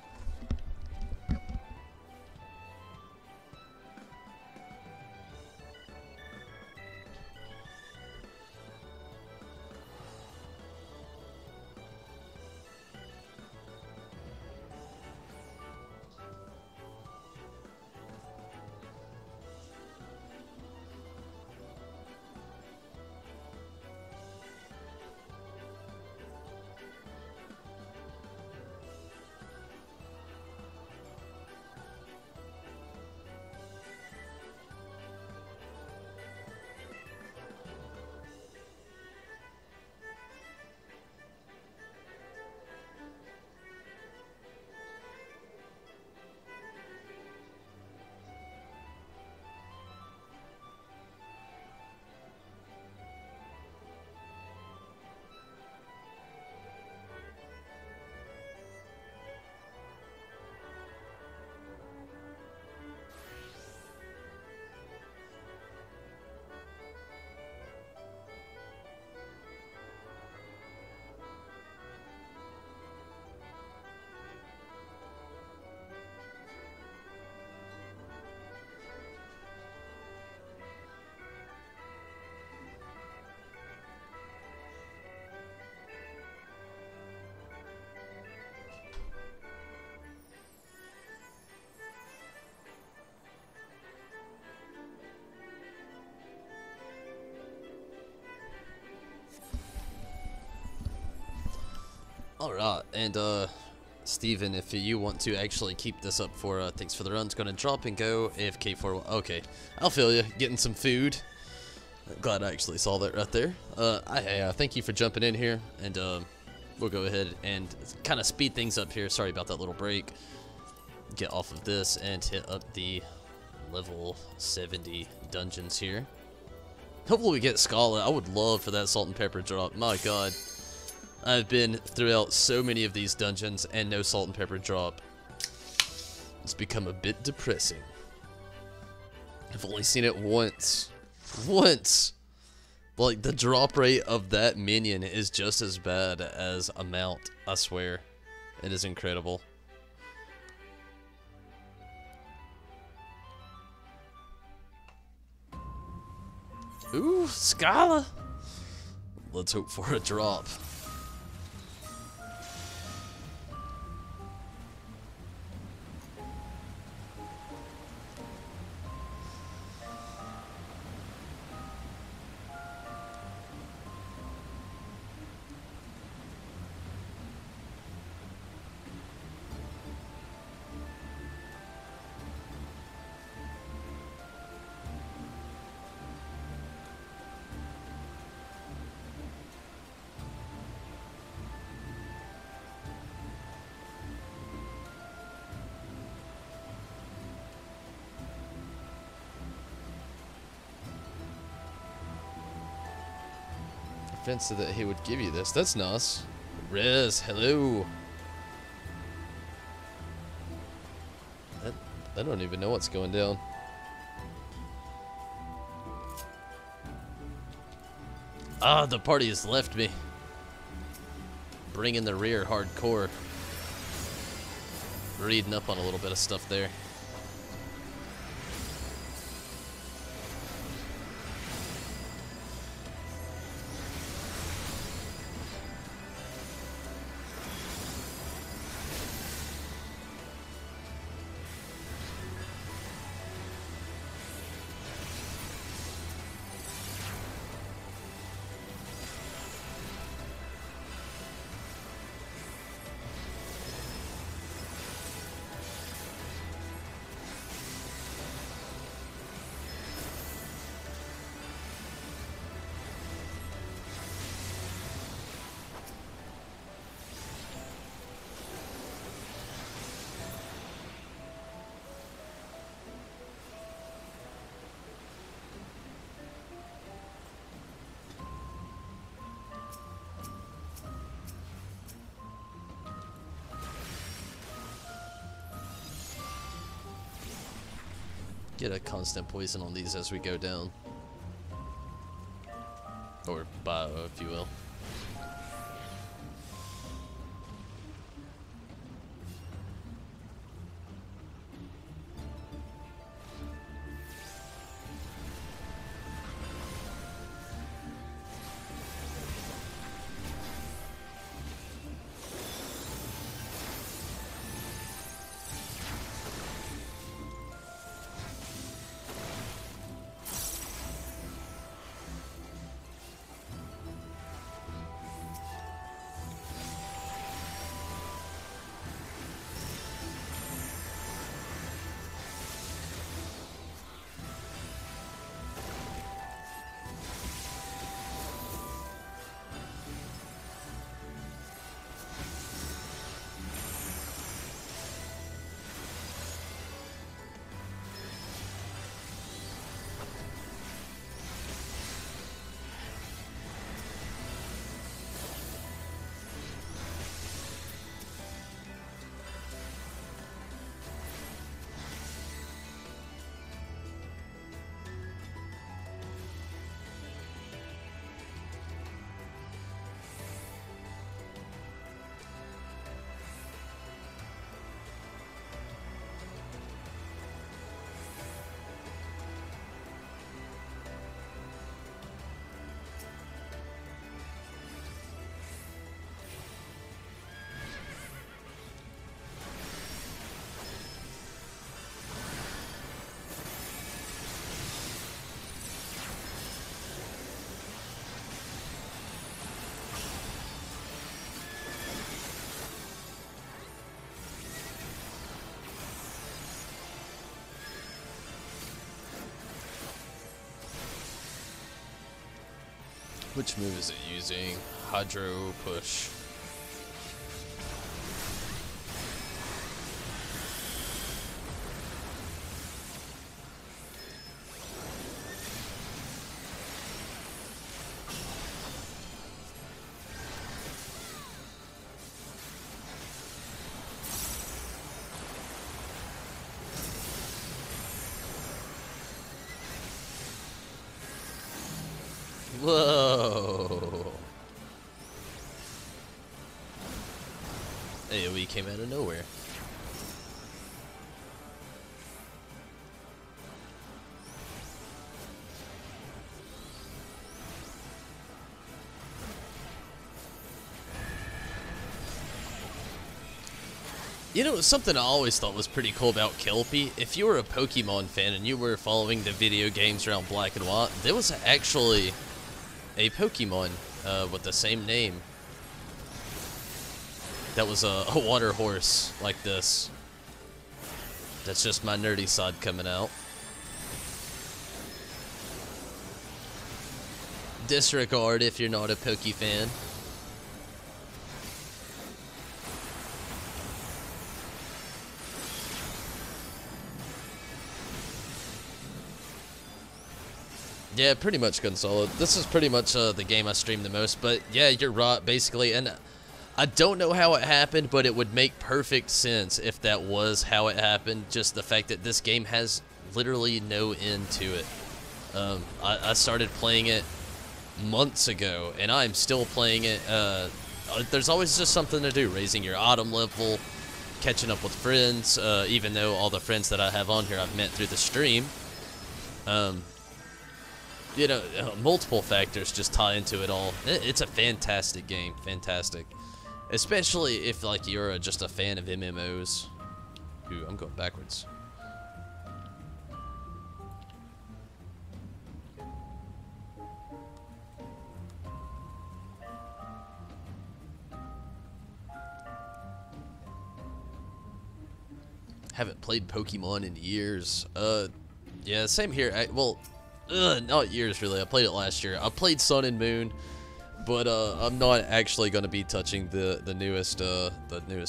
Alright, and Steven, if you want to actually keep this up for thanks for the run's gonna drop and go AFK for a while. Okay, I'll feel you. Getting some food. Glad I actually saw that right there. Thank you for jumping in here, and we'll go ahead and kind of speed things up here. Sorry about that little break. Get off of this and hit up the level 70 dungeons here. Hopefully we get Scala. I would love for that salt and pepper drop. My god. I've been throughout so many of these dungeons and no salt and pepper drop. It's become a bit depressing. I've only seen it once. Once! Like, the drop rate of that minion is just as bad as a mount, I swear. It is incredible. Ooh, Scala! Let's hope for a drop. Said that he would give you this. That's nice. Riz, hello. I don't even know what's going down. Ah, the party has left me. Bring in the rear hardcore. Reading up on a little bit of stuff there. Get a constant poison on these as we go down. Or bio, if you will. Which move is it using? Hydro push. Whoa! AoE came out of nowhere. You know, something I always thought was pretty cool about Kelpie, if you were a Pokemon fan and you were following the video games around Black and White, there was actually a Pokemon with the same name that was a water horse like this. That's just my nerdy side coming out. Disregard if you're not a Poke fan. Yeah, pretty much Gun Solid. This is pretty much the game I stream the most, but yeah, you're right, basically, and I don't know how it happened, but it would make perfect sense if that was how it happened. Just the fact that this game has literally no end to it. I started playing it months ago, and I'm still playing it. There's always just something to do, raising your autumn level, catching up with friends, even though all the friends that I have on here I've met through the stream. You know, multiple factors just tie into it all. It's a fantastic game, fantastic. Especially if, like, you're just a fan of MMOs. Ooh, I'm going backwards. Haven't played Pokemon in years. Yeah, same here. Not years really. I played it last year. I played Sun and Moon, but I'm not actually going to be touching the newest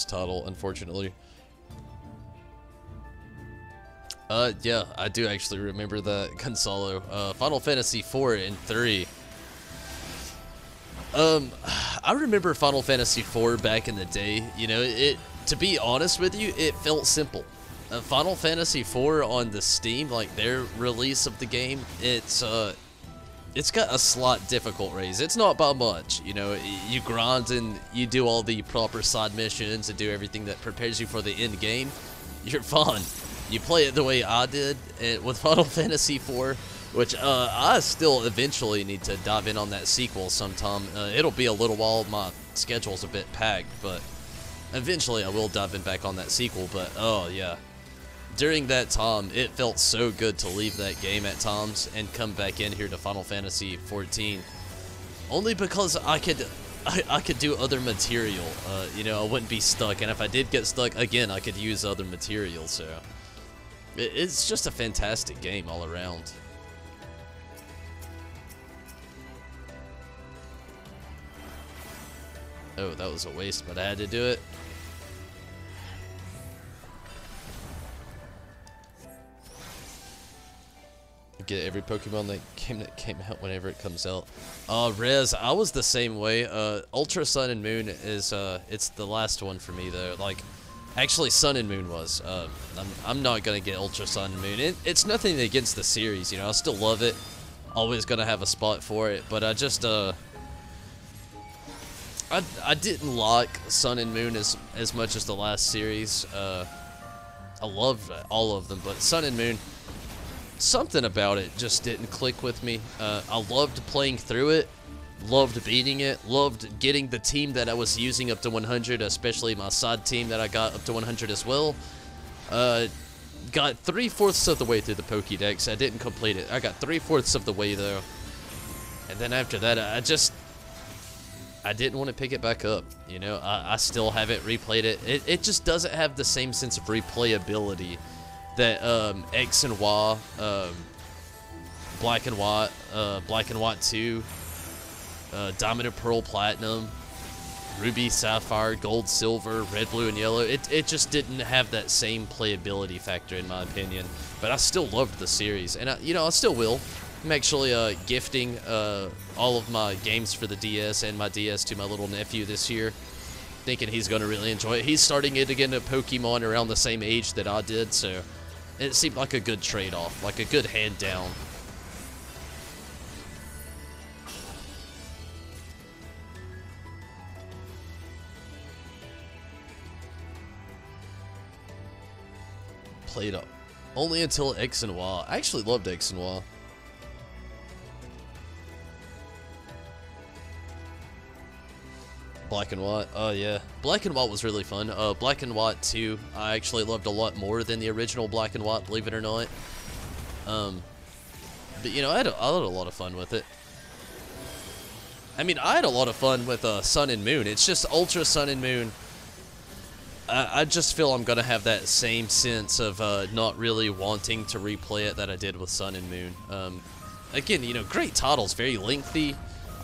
title, unfortunately. Yeah, I do actually remember that Gonzalo. Final Fantasy 4 and 3. I remember Final Fantasy 4 back in the day. You know, to be honest with you, it felt simple. Final Fantasy 4 on the Steam, like their release of the game, it's got a slight difficult raise. It's not by much, you know. You grind and you do all the proper side missions and do everything that prepares you for the end game. You're fine. You play it the way I did with Final Fantasy 4, which I still eventually need to dive in on that sequel sometime. It'll be a little while. My schedule's a bit packed, but eventually I will dive in back on that sequel. But oh yeah. During that time, it felt so good to leave that game at times and come back in here to Final Fantasy 14. Only because I could do other material. You know, I wouldn't be stuck, and if I did get stuck, again, I could use other material, so it's just a fantastic game all around. Oh, that was a waste, but I had to do it. Get every Pokemon that came out whenever it comes out. Rez, I was the same way. Ultra Sun and Moon is it's the last one for me though. Like, actually, Sun and Moon was. I'm not gonna get Ultra Sun and Moon. It's nothing against the series, you know. I still love it. Always gonna have a spot for it, but I just I didn't like Sun and Moon as much as the last series. I loved all of them, but Sun and Moon, something about it just didn't click with me. I loved playing through it, loved beating it, loved getting the team that I was using up to 100, especially my side team that I got up to 100 as well. Got 3/4 of the way through the Pokédex. I didn't complete it. I got 3/4 of the way though. And then after that, I didn't want to pick it back up. You know, I still haven't replayed it. It just doesn't have the same sense of replayability that X and Y, Black and White 2, Diamond and Pearl Platinum, Ruby, Sapphire, Gold, Silver, Red, Blue, and Yellow. It just didn't have that same playability factor in my opinion. But I still loved the series, and I still will. I'm actually gifting all of my games for the DS and my DS to my little nephew this year, thinking he's going to really enjoy it. He's starting it again at Pokemon around the same age that I did, so it seemed like a good trade-off, like a good hand-down. Played up only until X and Y. I actually loved X and Y. Black and White, oh yeah. Black and White was really fun. Black and White 2, I actually loved a lot more than the original Black and White, believe it or not. But you know, I had a lot of fun with it. I mean, I had a lot of fun with Sun and Moon. It's just Ultra Sun and Moon. I just feel I'm going to have that same sense of not really wanting to replay it that I did with Sun and Moon. Again, you know, great titles, very lengthy.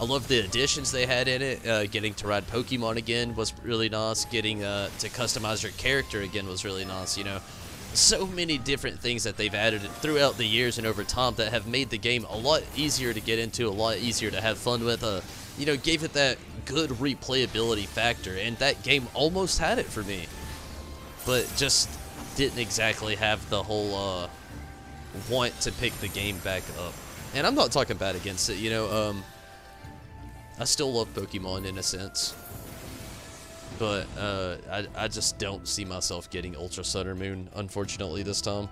I love the additions they had in it. Getting to ride Pokemon again was really nice. Getting to customize your character again was really nice, you know. so many different things that they've added throughout the years and over time that have made the game a lot easier to get into, a lot easier to have fun with. You know, gave it that good replayability factor, and that game almost had it for me, but just didn't exactly have the whole want to pick the game back up. And I'm not talking bad against it, you know. I still love Pokemon in a sense, but I just don't see myself getting Ultra Sun or Moon, unfortunately, this time.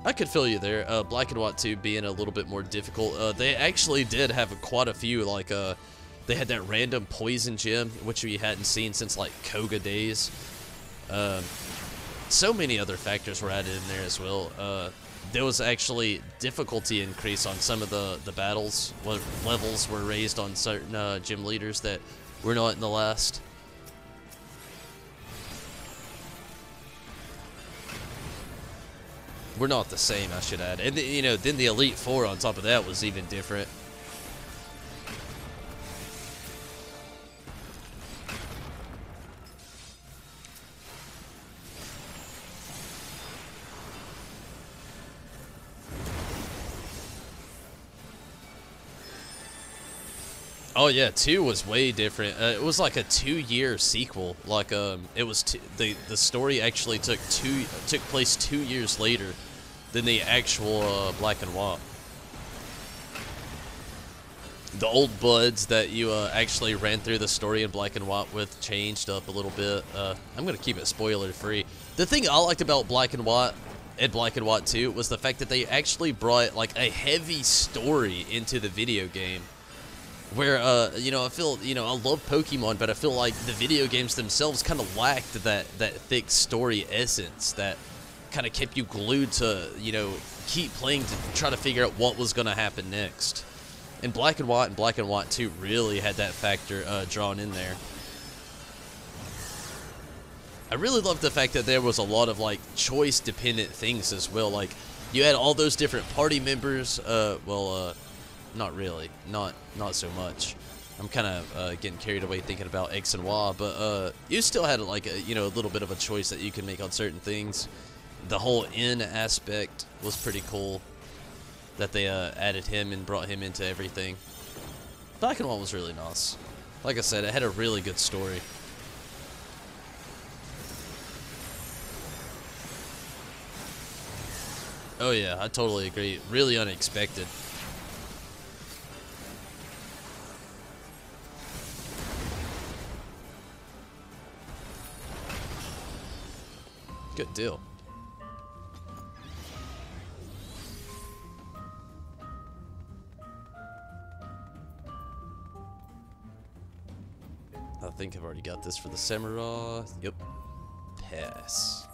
I could feel you there. Black and White 2 being a little bit more difficult. They actually did have quite a few, like, they had that random poison gem, which we hadn't seen since, like, Koga days. So many other factors were added in there as well. There was actually difficulty increase on some of the battles. Levels were raised on certain gym leaders that were not in the last. We're not the same, I should add. And, you know, then the Elite Four on top of that was even different. Oh yeah, 2 was way different. It was like a 2-year sequel. Like it was the story actually took place 2 years later than the actual Black and White. The old buds that you actually ran through the story in Black and White with changed up a little bit. I'm gonna keep it spoiler free. The thing I liked about Black and White and Black and White 2 was the fact that they actually brought like a heavy story into the video game. Where, you know, I feel, you know, I love Pokemon, but I feel like the video games themselves kind of lacked that thick story essence that kind of kept you glued to, you know, keep playing to try to figure out what was going to happen next. And Black and White 2 really had that factor drawn in there. I really loved the fact that there was a lot of, like, choice-dependent things as well. Like, you had all those different party members, not really. Not so much. I'm kind of getting carried away thinking about X and Y, but you still had like a, you know, a little bit of a choice that you can make on certain things. The whole N aspect was pretty cool that they added him and brought him into everything. Black and White was really nice. Like I said, it had a really good story. Oh yeah, I totally agree. Really unexpected. Good deal. I think I've already got this for the Samurai. Yep. Pass.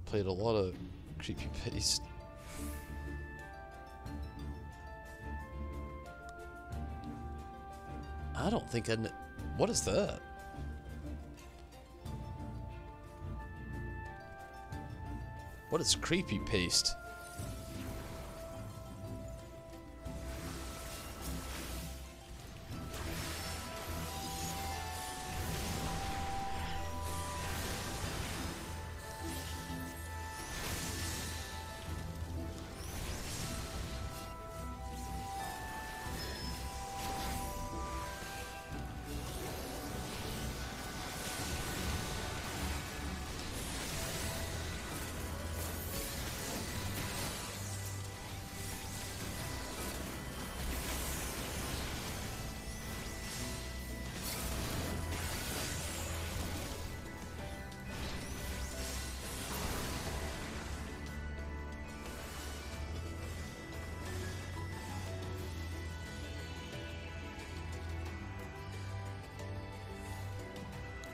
Played a lot of creepy paste. I don't think I know. What is that? What is creepy paste?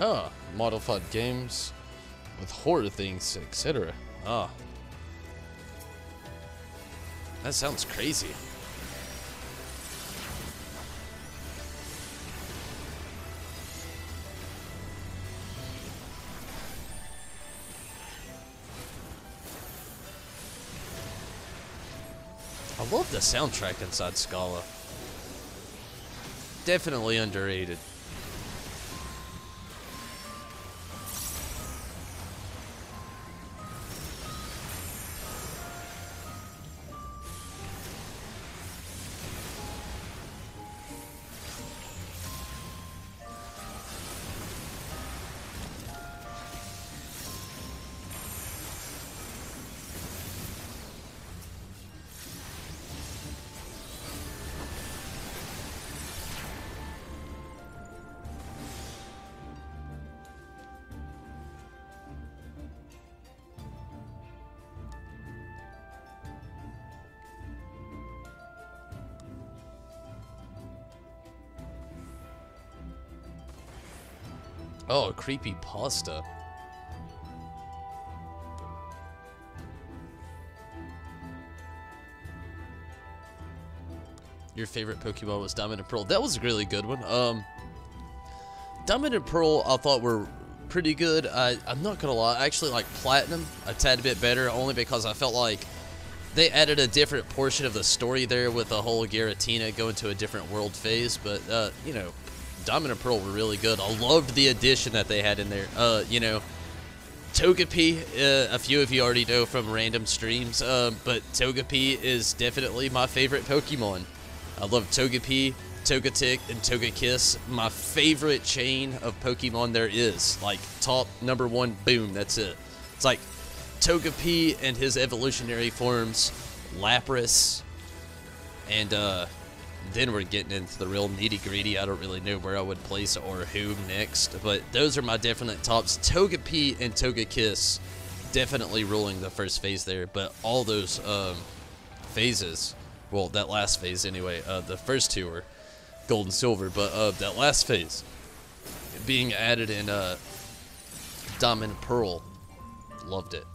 Ah, modified games with horror things, etc. Ah. That sounds crazy. I love the soundtrack inside Scala. Definitely underrated. Oh, creepy pasta. Your favorite Pokemon was Diamond and Pearl. That was a really good one. Diamond and Pearl I thought were pretty good. I'm not gonna lie, I actually like Platinum a tad bit better, only because I felt like they added a different portion of the story there with the whole Giratina going to a different world phase. But you know, Diamond and Pearl were really good. I loved the addition that they had in there. You know, Togepi, a few of you already know from random streams, but Togepi is definitely my favorite Pokemon. I love Togepi, Togetic, and Togekiss. My favorite chain of Pokemon there is. Like, top number one, boom, that's it. It's like Togepi and his evolutionary forms, Lapras, and then we're getting into the real nitty-gritty. I don't really know where I would place or who next, but those are my definite tops. Togepi and Togekiss definitely ruling the first phase there, but all those phases, well, that last phase anyway, the first two were Gold and Silver, but that last phase being added in Diamond and Pearl, loved it.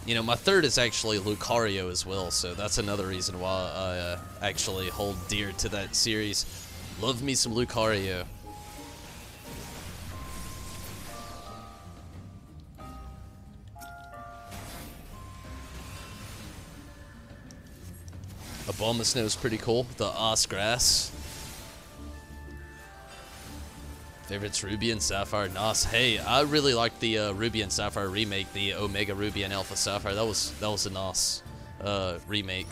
You know, my third is actually Lucario as well, so that's another reason why I actually hold dear to that series. Love me some Lucario. Abomasnow is pretty cool. The Osgrass. Favorites Ruby and Sapphire. Nice. Hey, I really like the Ruby and Sapphire remake, the Omega Ruby and Alpha Sapphire. That was a nice remake.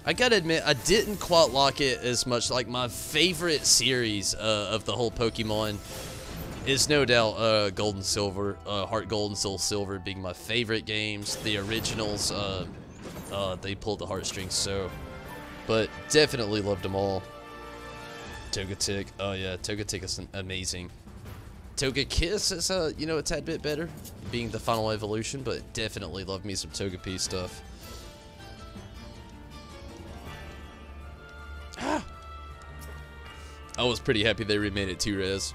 I gotta admit, I didn't quite like it as much. Like, my favorite series of the whole Pokemon is no doubt Gold and Silver, Heart Gold and Soul Silver being my favorite games. The originals, they pulled the heartstrings so, but definitely loved them all. Togetic, oh yeah, Togetic is amazing. Togekiss is, you know, a tad bit better, being the final evolution, but definitely love me some Togepi stuff. Ah! I was pretty happy they remade it 2-res.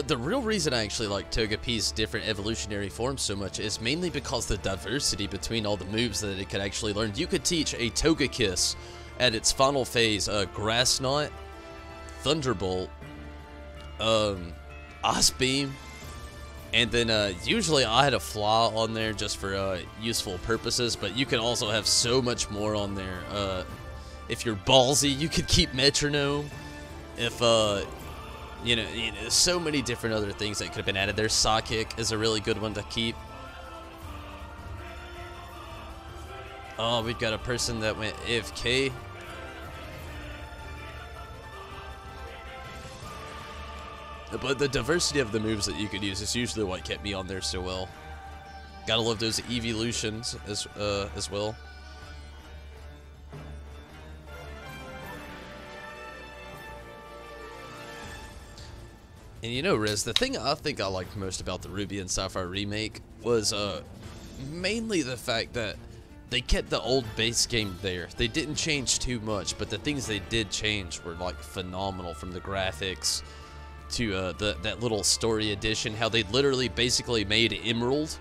The real reason I actually like Togepi's different evolutionary forms so much is mainly because the diversity between all the moves that it could actually learn. You could teach a Togekiss at its final phase, Grass Knot, Thunderbolt, Ice Beam, and then usually I had a Fly on there just for useful purposes, but you can also have so much more on there. If you're ballsy, you could keep Metronome. If you know, so many different other things that could have been added there. Psychic is a really good one to keep. Oh, we've got a person that went AFK. But the diversity of the moves that you could use is usually what kept me on there so well. Gotta love those evolutions as well. And you know, Riz, the thing I think I liked most about the Ruby and Sapphire remake was mainly the fact that they kept the old base game there. They didn't change too much, but the things they did change were like phenomenal, from the graphics to that little story edition, how they literally basically made Emerald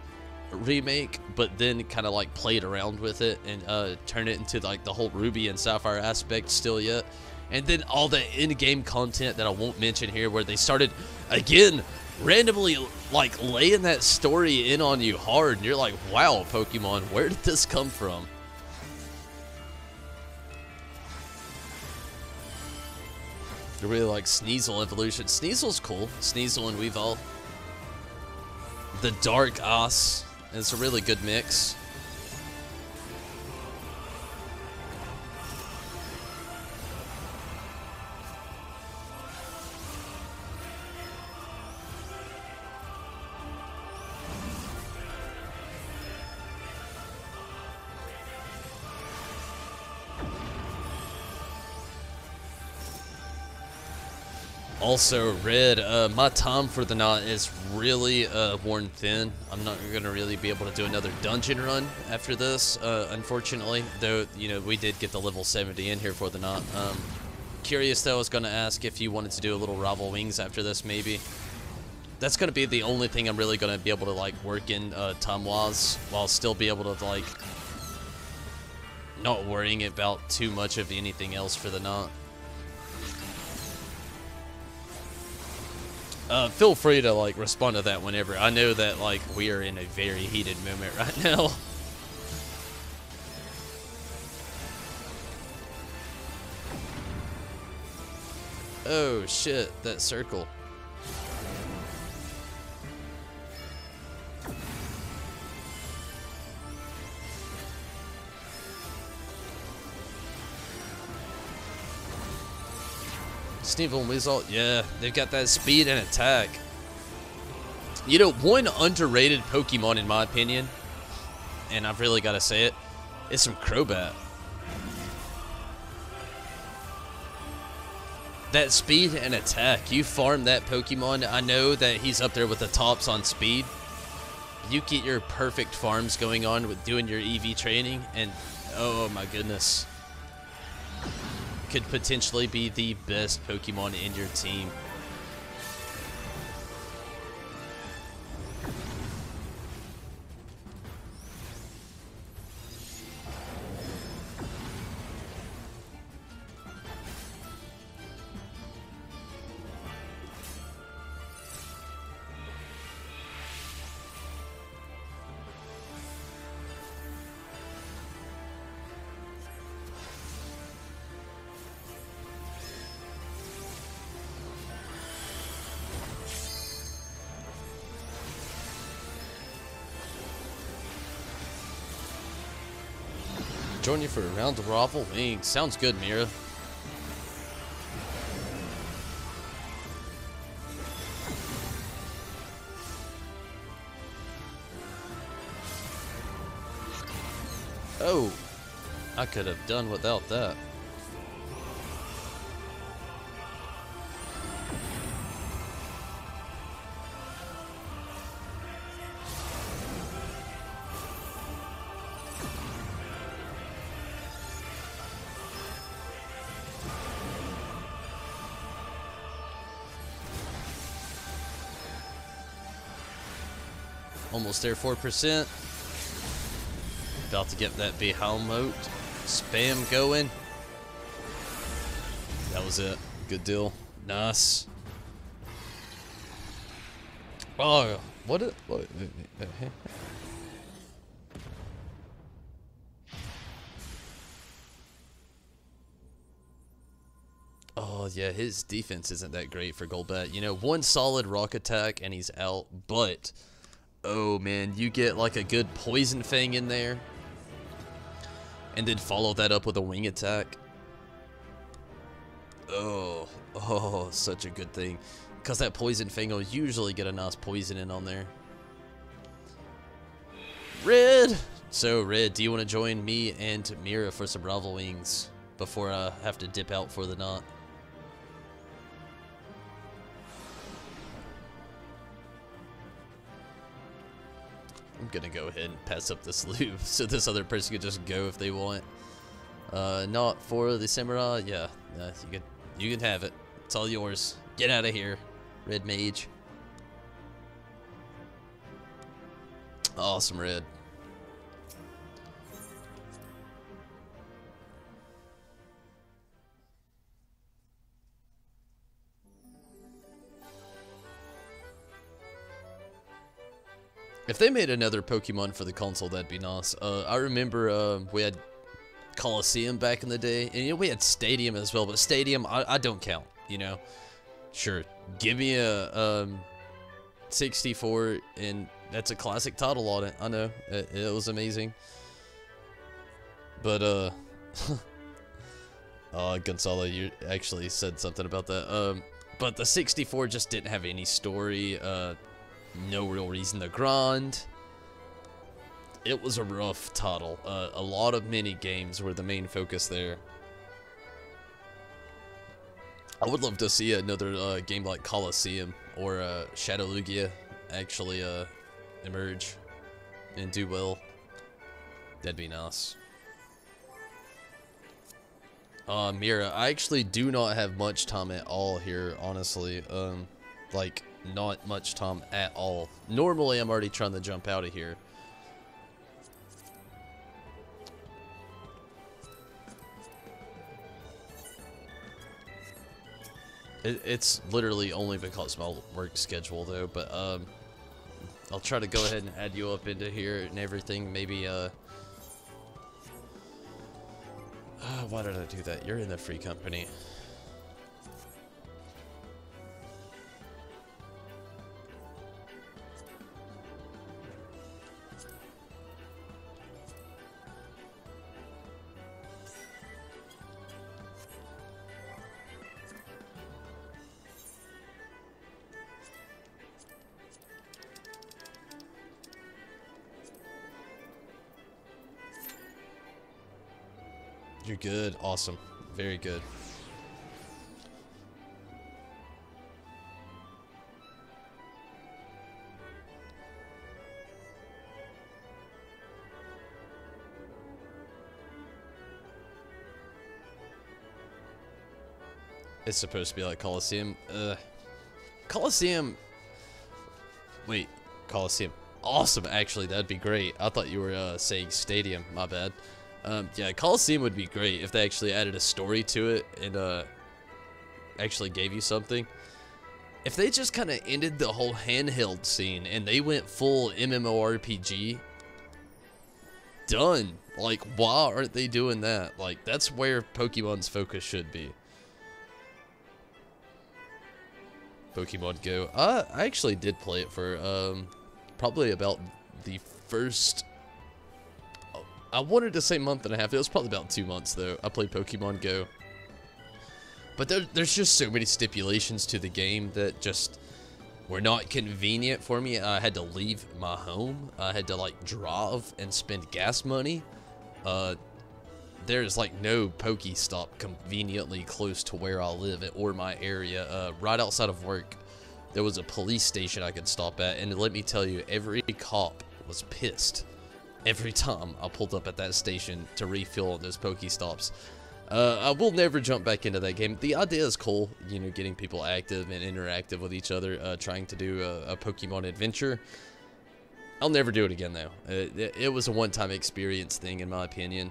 remake, but then kind of like played around with it and turned it into like the whole Ruby and Sapphire aspect still yet. And then all the in-game content that I won't mention here, where they started, again, randomly, like, laying that story in on you hard, and you're like, wow, Pokemon, where did this come from? I really like Sneasel evolution. Sneasel's cool. Sneasel and Weavile. The Dark Ass is a really good mix. Also, Red, my time for the knot is really worn thin. I'm not going to really be able to do another dungeon run after this, unfortunately. Though, you know, we did get the level 70 in here for the knot. Curious, though, I was going to ask if you wanted to do a little Rival Wings after this, maybe. That's going to be the only thing I'm really going to be able to, like, work in time-wise, while still be able to, like, not worrying about too much of anything else for the knot. Feel free to, like, respond to that whenever. I know that, like, we are in a very heated moment right now. Oh, shit, that circle. Sneasel and Weasel, yeah, they've got that speed and attack. You know, one underrated Pokemon, in my opinion, and I've really got to say it, is some Crobat. That speed and attack, you farm that Pokemon, I know that he's up there with the tops on speed. You get your perfect farms going on with doing your EV training, and oh my goodness. Could potentially be the best Pokemon in your team. Join you for a round of Rival Wings. Sounds good, Mira. Oh, I could have done without that. Almost there, 4%. About to get that Behelmote spam going. That was it. Good deal. Nice. Oh, what? Oh, yeah, his defense isn't that great for Golbat. You know, one solid rock attack and he's out, but oh man, you get like a good Poison Fang in there, and then follow that up with a wing attack. Oh, such a good thing. Because that Poison Fang will usually get a nice poison in on there. Red! So, Red, do you want to join me and Mira for some Rival Wings before I have to dip out for the knot? I'm gonna go ahead and pass up this loop so this other person can just go if they want. Not for the Samurai, yeah, you can have it. It's all yours. Get out of here, Red Mage. Awesome, Red. If they made another Pokemon for the console, that'd be nice. I remember we had Coliseum back in the day, and you know, we had Stadium as well, but Stadium, I don't count, you know. Sure, give me a 64, and that's a classic title on it. I know, it was amazing. But, oh, Gonzalo, you actually said something about that. But the 64 just didn't have any story, no real reason to grind. It was a rough title. A lot of mini games were the main focus there. I would love to see another game like Coliseum or Shadow Lugia actually emerge and do well. That'd be nice. Mira, I actually do not have much time at all here, honestly. Like, not much time at all. Normally, I'm already trying to jump out of here. It's literally only because of my work schedule, though, but, I'll try to go ahead and add you up into here and everything. Maybe, why did I do that? You're in the free company. You're good. Awesome. Very good. It's supposed to be like Coliseum. Coliseum. Wait, Coliseum. Awesome, actually, that'd be great. I thought you were saying Stadium. My bad. Yeah, Coliseum would be great if they actually added a story to it and actually gave you something. If they just kind of ended the whole handheld scene and they went full MMORPG, done. Like, why aren't they doing that? Like, that's where Pokemon's focus should be. Pokemon Go. I actually did play it for probably about the first... I wanted to say month and a half. It was probably about 2 months, though. I played Pokemon Go. But there's just so many stipulations to the game that just were not convenient for me. I had to leave my home. I had to, like, drive and spend gas money. There's, like, no Pokestop conveniently close to where I live or my area. Right outside of work, there was a police station I could stop at. And let me tell you, every cop was pissed every time I pulled up at that station to refuel on those Pokestops. I will never jump back into that game. The idea is cool, you know, getting people active and interactive with each other, trying to do a Pokemon adventure. I'll never do it again, though. It was a one-time experience thing, in my opinion.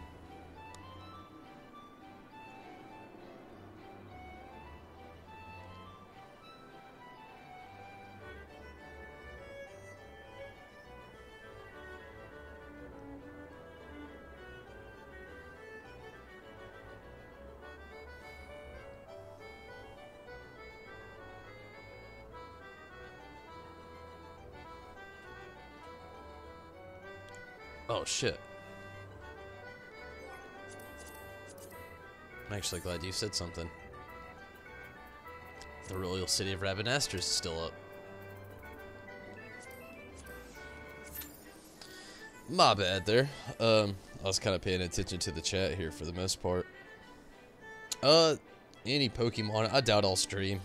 Oh, shit. I'm actually glad you said something. The royal city of Rabanastre is still up. My bad there. I was kind of paying attention to the chat here for the most part. Any Pokemon, I doubt I'll stream.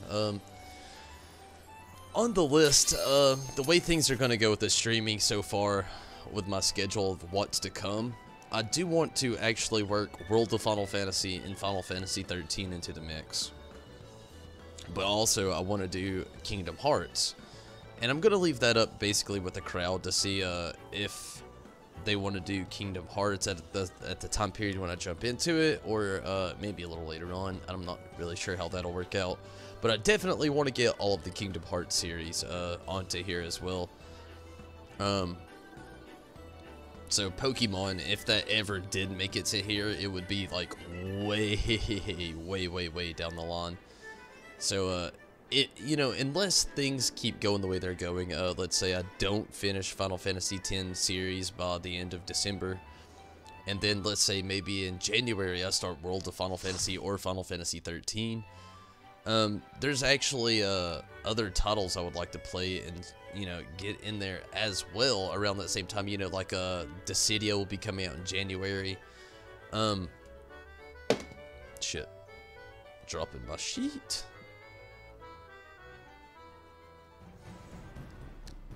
On the list, the way things are going to go with the streaming so far, with my schedule of what's to come, I do want to actually work World of Final Fantasy and Final Fantasy 13 into the mix. But also, I want to do Kingdom Hearts. And I'm going to leave that up basically with the crowd to see if they want to do Kingdom Hearts at the time period when I jump into it, or maybe a little later on. I'm not really sure how that'll work out. But I definitely want to get all of the Kingdom Hearts series onto here as well. So Pokemon, if that ever did make it to here, it would be like way down the line. So unless things keep going the way they're going, let's say I don't finish Final Fantasy X series by the end of December, and then let's say maybe in January I start World of Final Fantasy or Final Fantasy 13. There's actually other titles I would like to play and get in there as well around that same time. Like Dissidia will be coming out in January. Shit, dropping my sheet.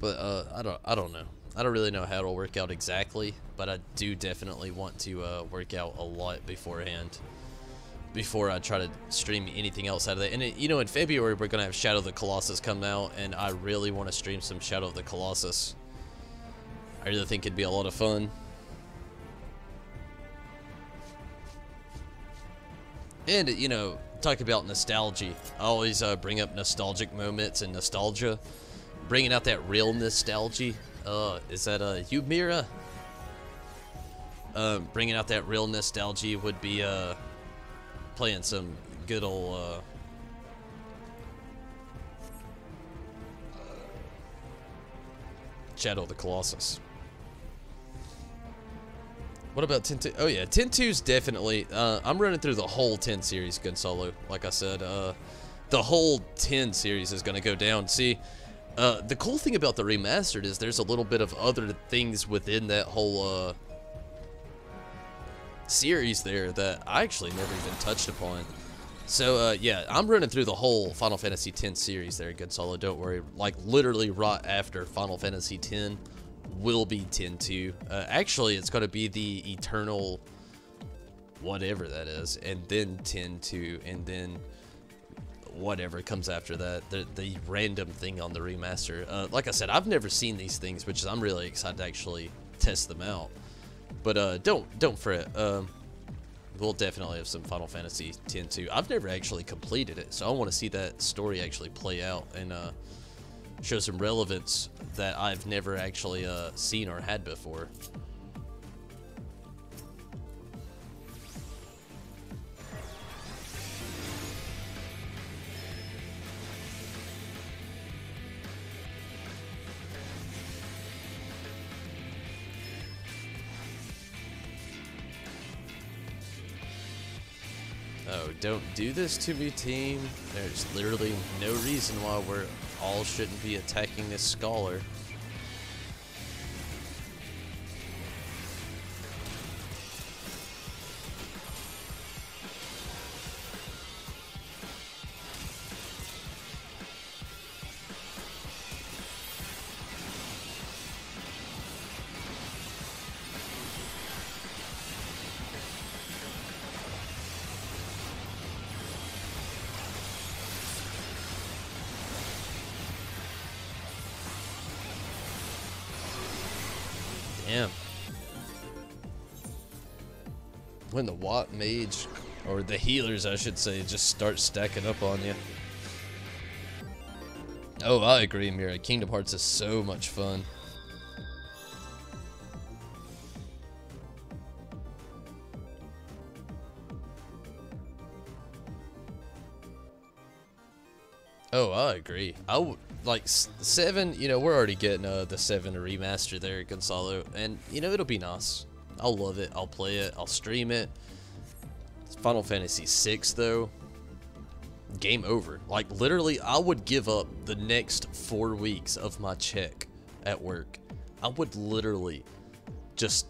But I don't know. I don't really know how it'll work out exactly, but I do definitely want to work out a lot beforehand, before I try to stream anything else out of that. And in February we're gonna have Shadow of the Colossus come out, and I really want to stream some Shadow of the Colossus. I really think it'd be a lot of fun. And talk about nostalgia. I always bring up nostalgic moments and nostalgia. Bringing out that real nostalgia. Is that you, Mira? Bringing out that real nostalgia would be playing some good old Shadow of the Colossus. What about 10-2? Oh yeah, 10-2's definitely. I'm running through the whole 10 series, Gonzalo. Like I said, the whole 10 series is going to go down. See, the cool thing about the remastered is there's a little bit of other things within that whole series there that I actually never even touched upon. So yeah, I'm running through the whole Final Fantasy X series there, Gonzalo. Don't worry. Like literally right after Final Fantasy X will be 10-2. Actually, it's going to be the Eternal whatever that is, and then 10-2, and then whatever comes after that, the random thing on the remaster. Like I said, I've never seen these things, which is I'm really excited to actually test them out. But don't fret. We'll definitely have some Final Fantasy X-2. I've never actually completed it, so I want to see that story actually play out and show some relevance that I've never actually seen or had before. Oh, don't do this to me, team. There's literally no reason why we're all shouldn't be attacking this scholar. Damn. When the Watt Mage, or the healers I should say, just start stacking up on you. Oh, I agree, Mira. Kingdom Hearts is so much fun. Oh, I agree. I would like 7. You know, we're already getting the 7 remaster there, Gonzalo, and you know it'll be nice. I'll love it. I'll play it. I'll stream it. Final Fantasy 6 though, game over. Like literally, I would give up the next 4 weeks of my check at work. I would literally just.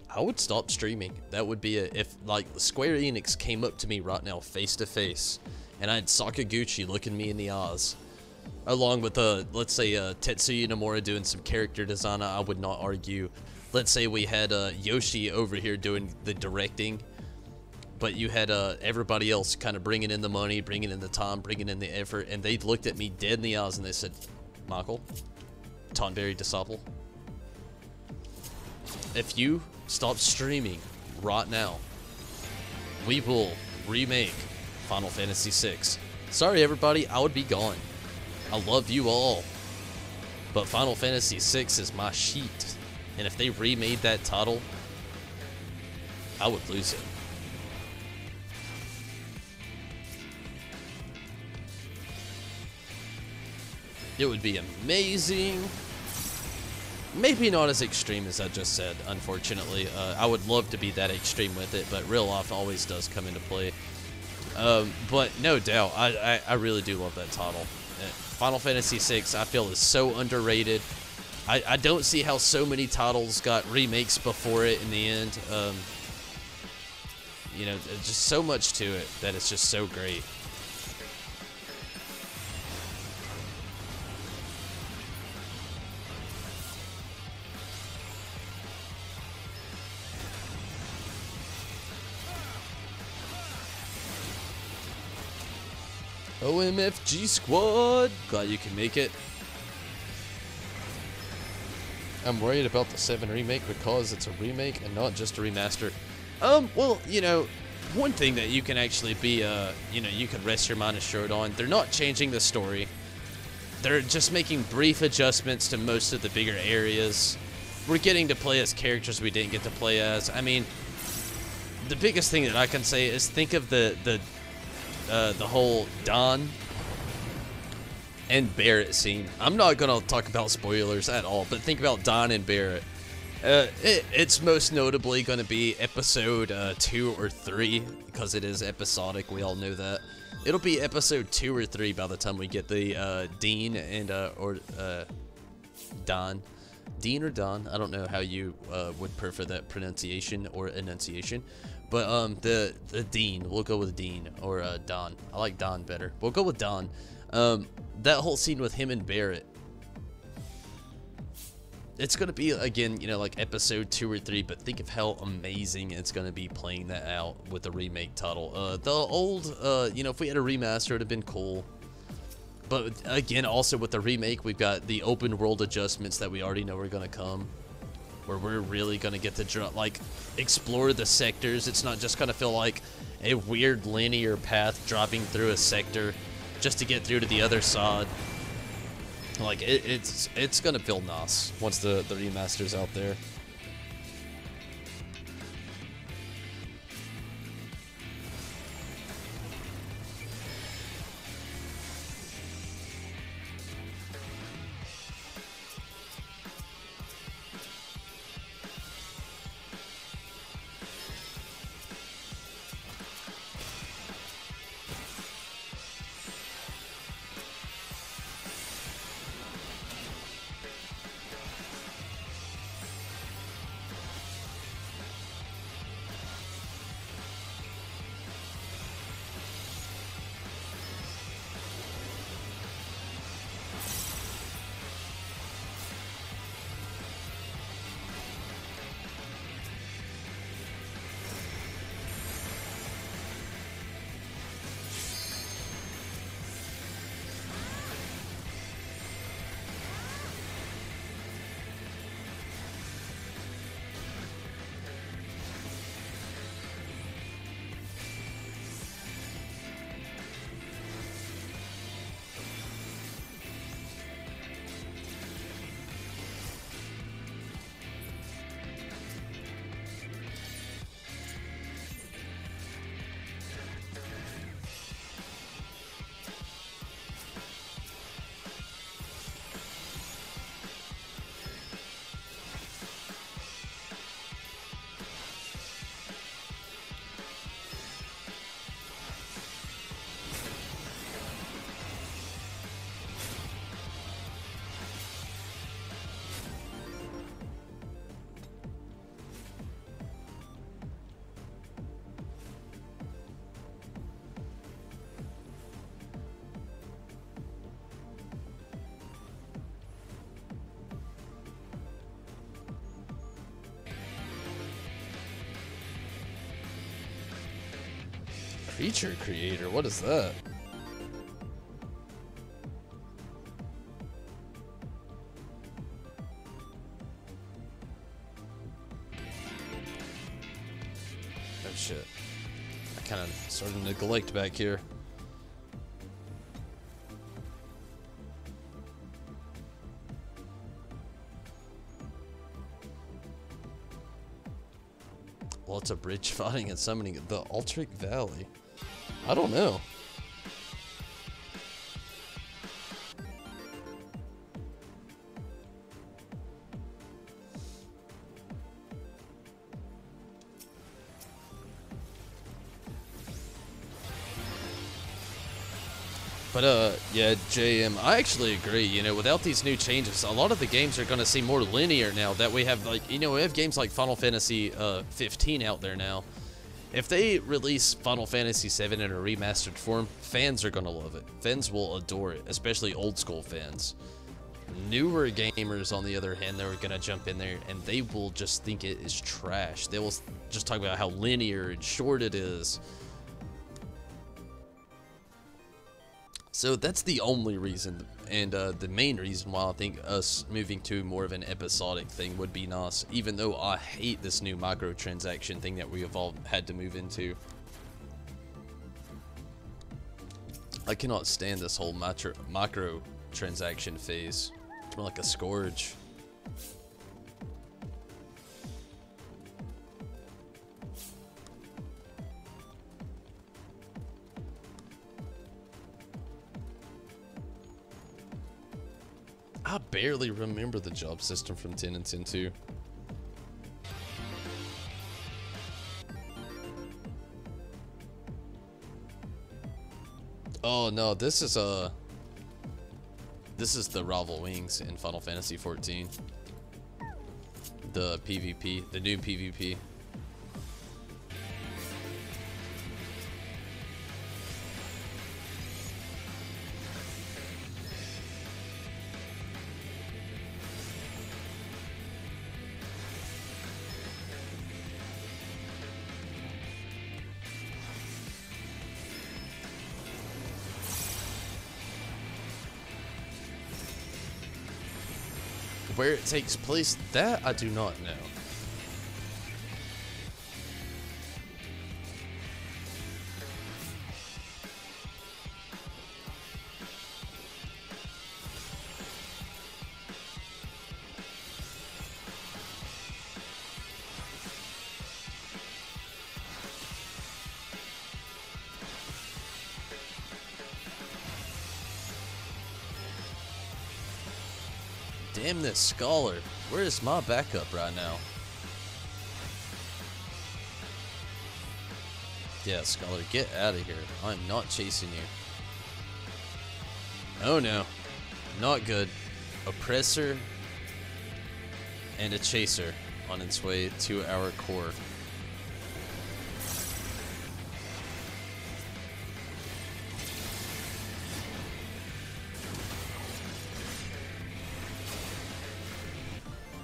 I would stop streaming. That would be it. If like Square Enix came up to me right now face to face, and I had Sakaguchi looking me in the eyes, along with let's say Tetsuya Nomura doing some character design, I would not argue. Let's say we had Yoshi over here doing the directing, but you had everybody else kind of bringing in the money, bringing in the time, bringing in the effort, and they looked at me dead in the eyes and they said, Michael, Tonberry Disciple, if you stop streaming right now, we will remake Final Fantasy VI. Sorry everybody, I would be gone. I love you all. But Final Fantasy VI is my sheet. And if they remade that title, I would lose it. It would be amazing. Maybe not as extreme as I just said, unfortunately. I would love to be that extreme with it, but real life always does come into play. But no doubt, I really do love that title. Final Fantasy VI, I feel, is so underrated. I don't see how so many titles got remakes before it in the end. You know, there's just so much to it that it's just so great. OMFG squad, glad you can make it. I'm worried about the 7 remake because it's a remake and not just a remaster. Well, you know, one thing that you can actually be, you know, you can rest your mind assured on, they're not changing the story. They're just making brief adjustments to most of the bigger areas. We're getting to play as characters we didn't get to play as. I mean, the biggest thing that I can say is think of the whole Don and Barrett scene. I'm not gonna talk about spoilers at all, but think about Don and Barrett. It's most notably gonna be episode 2 or 3 because it is episodic. We all know that. It'll be episode 2 or 3 by the time we get the Dean and or Don. Dean or Don, I don't know how you would prefer that pronunciation or enunciation. But the Dean, we'll go with Dean or Don. I like Don better. We'll go with Don. That whole scene with him and Barrett. It's gonna be again, you know, like episode 2 or 3. But think of how amazing it's gonna be playing that out with the remake title. The old, you know, if we had a remaster, it'd have been cool. But again, also with the remake, we've got the open world adjustments that we already know are gonna come. Where we're really gonna get to explore the sectors. It's not just gonna feel like a weird linear path dropping through a sector just to get through to the other side. Like it's gonna feel nice once the remaster's out there. Creature creator, what is that? Oh shit. I kind of started to neglect back here. Lots of bridge fighting and summoning. The Altric Valley. I don't know. But, yeah, JM, I actually agree, you know, without these new changes, a lot of the games are going to seem more linear now that we have, like, you know, we have games like Final Fantasy 15 out there now. If they release Final Fantasy 7 in a remastered form, fans are going to love it. Fans will adore it, especially old school fans. Newer gamers, on the other hand, they're going to jump in there and they will just think it is trash. They will just talk about how linear and short it is. So that's the only reason, and the main reason why I think us moving to more of an episodic thing would be nice, even though I hate this new microtransaction thing that we have all had to move into. I cannot stand this whole microtransaction phase. It's more like a scourge. I barely remember the job system from 10 and 10-2. Oh no, this is the rival wings in Final Fantasy 14. The PvP, the new PvP. Where it takes place, that I do not know. Damn this scholar. Where is my backup right now? Yeah, scholar, get out of here. I'm not chasing you. Oh no. Not good. Oppressor and a chaser on its way to our core.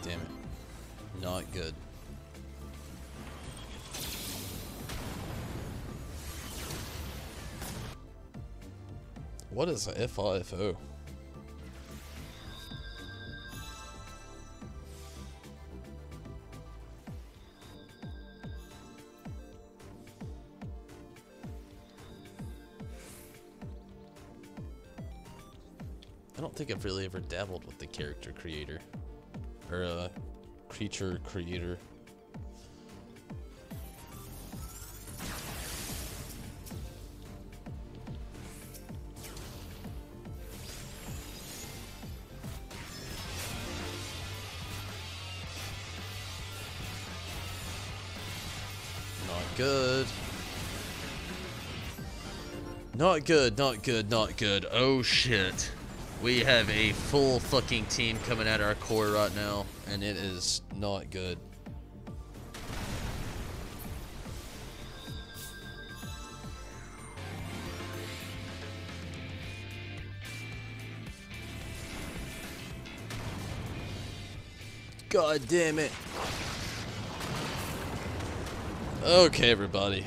Damn it. Not good. What is a FIFO? I don't think I've really ever dabbled with the character creator. Or creature creator. Not good. Not good, not good, not good. Oh shit. We have a full fucking team coming at our core right now, and it is not good. God damn it. Okay, everybody.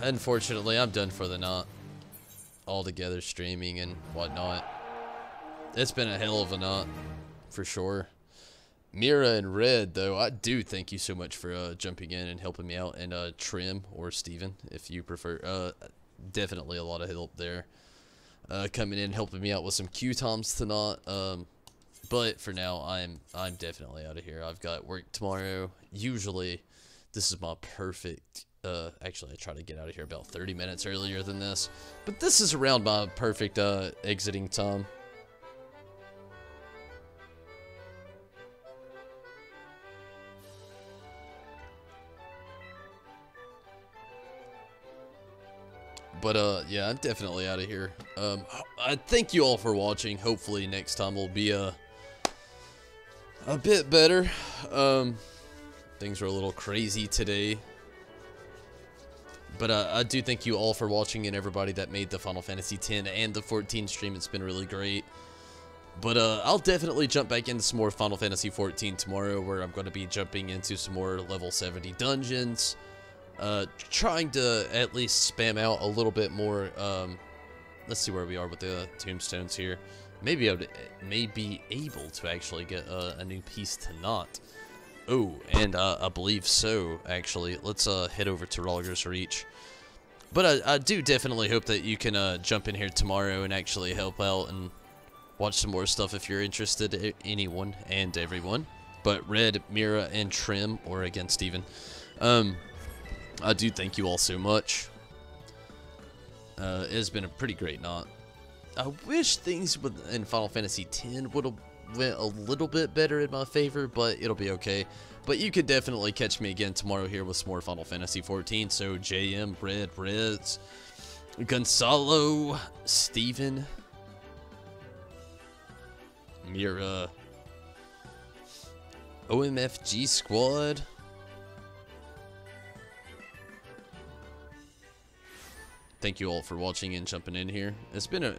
Unfortunately, I'm done for the night. Altogether streaming and whatnot. It's been a hell of a night, for sure. Mira and Red, though, I do thank you so much for jumping in and helping me out. And Trim or Steven, if you prefer. Definitely a lot of help there. Coming in and helping me out with some Q-toms tonight. But for now, I'm definitely out of here. I've got work tomorrow. Usually, This is my perfect, actually I try to get out of here about 30 minutes earlier than this, but this is around my perfect, exiting time. But, yeah, I'm definitely out of here. I thank you all for watching. Hopefully next time will be, a bit better. Things are a little crazy today. But, I do thank you all for watching, and everybody that made the Final Fantasy X and the 14 stream. It's been really great. But, I'll definitely jump back into some more Final Fantasy 14 tomorrow, where I'm going to be jumping into some more level 70 dungeons. Trying to at least spam out a little bit more. Let's see where we are with the tombstones here. Maybe I may be able to actually get a new piece tonight. Oh, and I believe so, actually. Let's head over to Rogger's Reach. But I do definitely hope that you can jump in here tomorrow and actually help out and watch some more stuff if you're interested, anyone and everyone. But Red, Mira, and Trim, or again, Steven, I do thank you all so much. It has been a pretty great night. I wish things in Final Fantasy X would have went a little bit better in my favor, but it'll be okay. But you could definitely catch me again tomorrow here with some more Final Fantasy 14. So JM, Red, Reds, Gonzalo, Steven, Mira, OMFG Squad, thank you all for watching and jumping in here. It's been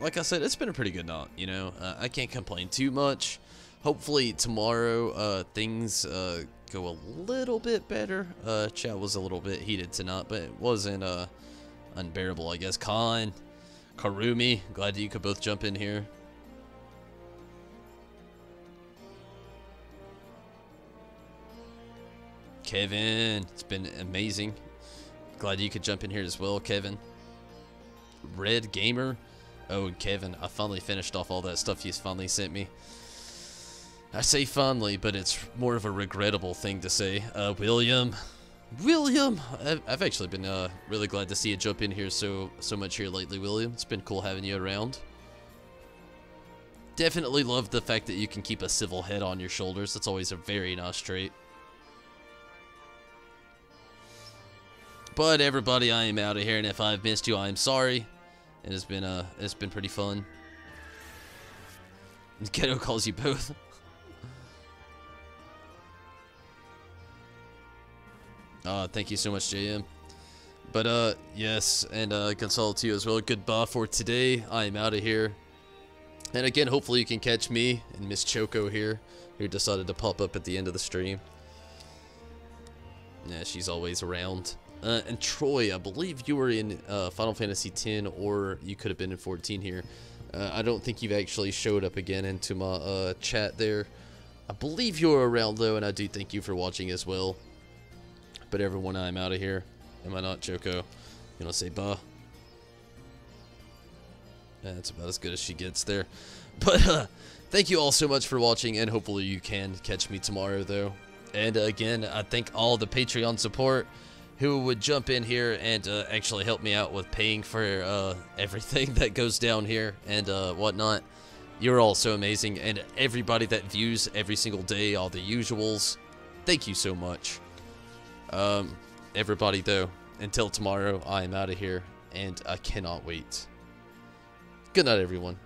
like I said, it's been a pretty good night, you know. I can't complain too much. Hopefully tomorrow things go a little bit better. Chat was a little bit heated tonight, but it wasn't unbearable, I guess. Khan, Karumi, glad that you could both jump in here. Kevin, it's been amazing. Glad you could jump in here as well, Kevin. Red Gamer. Oh, Kevin, I finally finished off all that stuff you finally sent me. I say finally, but it's more of a regrettable thing to say. William, I've actually been really glad to see you jump in here so much here lately, William. It's been cool having you around. Definitely love the fact that you can keep a civil head on your shoulders. That's always a very nice trait. But everybody, I am out of here, and if I've missed you, I am sorry. It's been pretty fun. Ghetto calls you both. Thank you so much, JM. But yes, and Gonzalo to you as well. Goodbye for today. I am out of here. And again, hopefully you can catch me and Miss Choco here, who decided to pop up at the end of the stream. Yeah, she's always around. And Troy, I believe you were in Final Fantasy X, or you could have been in 14 here. I don't think you've actually showed up again into my chat there. I believe you're around though, and I do thank you for watching as well. But everyone, I'm out of here. Am I not, Choco? You wanna say bye? Yeah, that's about as good as she gets there. But thank you all so much for watching, and hopefully you can catch me tomorrow though. And again, I thank all the Patreon support who would jump in here and actually help me out with paying for everything that goes down here and whatnot. You're all so amazing, and everybody that views every single day, all the usuals, thank you so much. Everybody though, until tomorrow, I am out of here, and I cannot wait. Good night, everyone.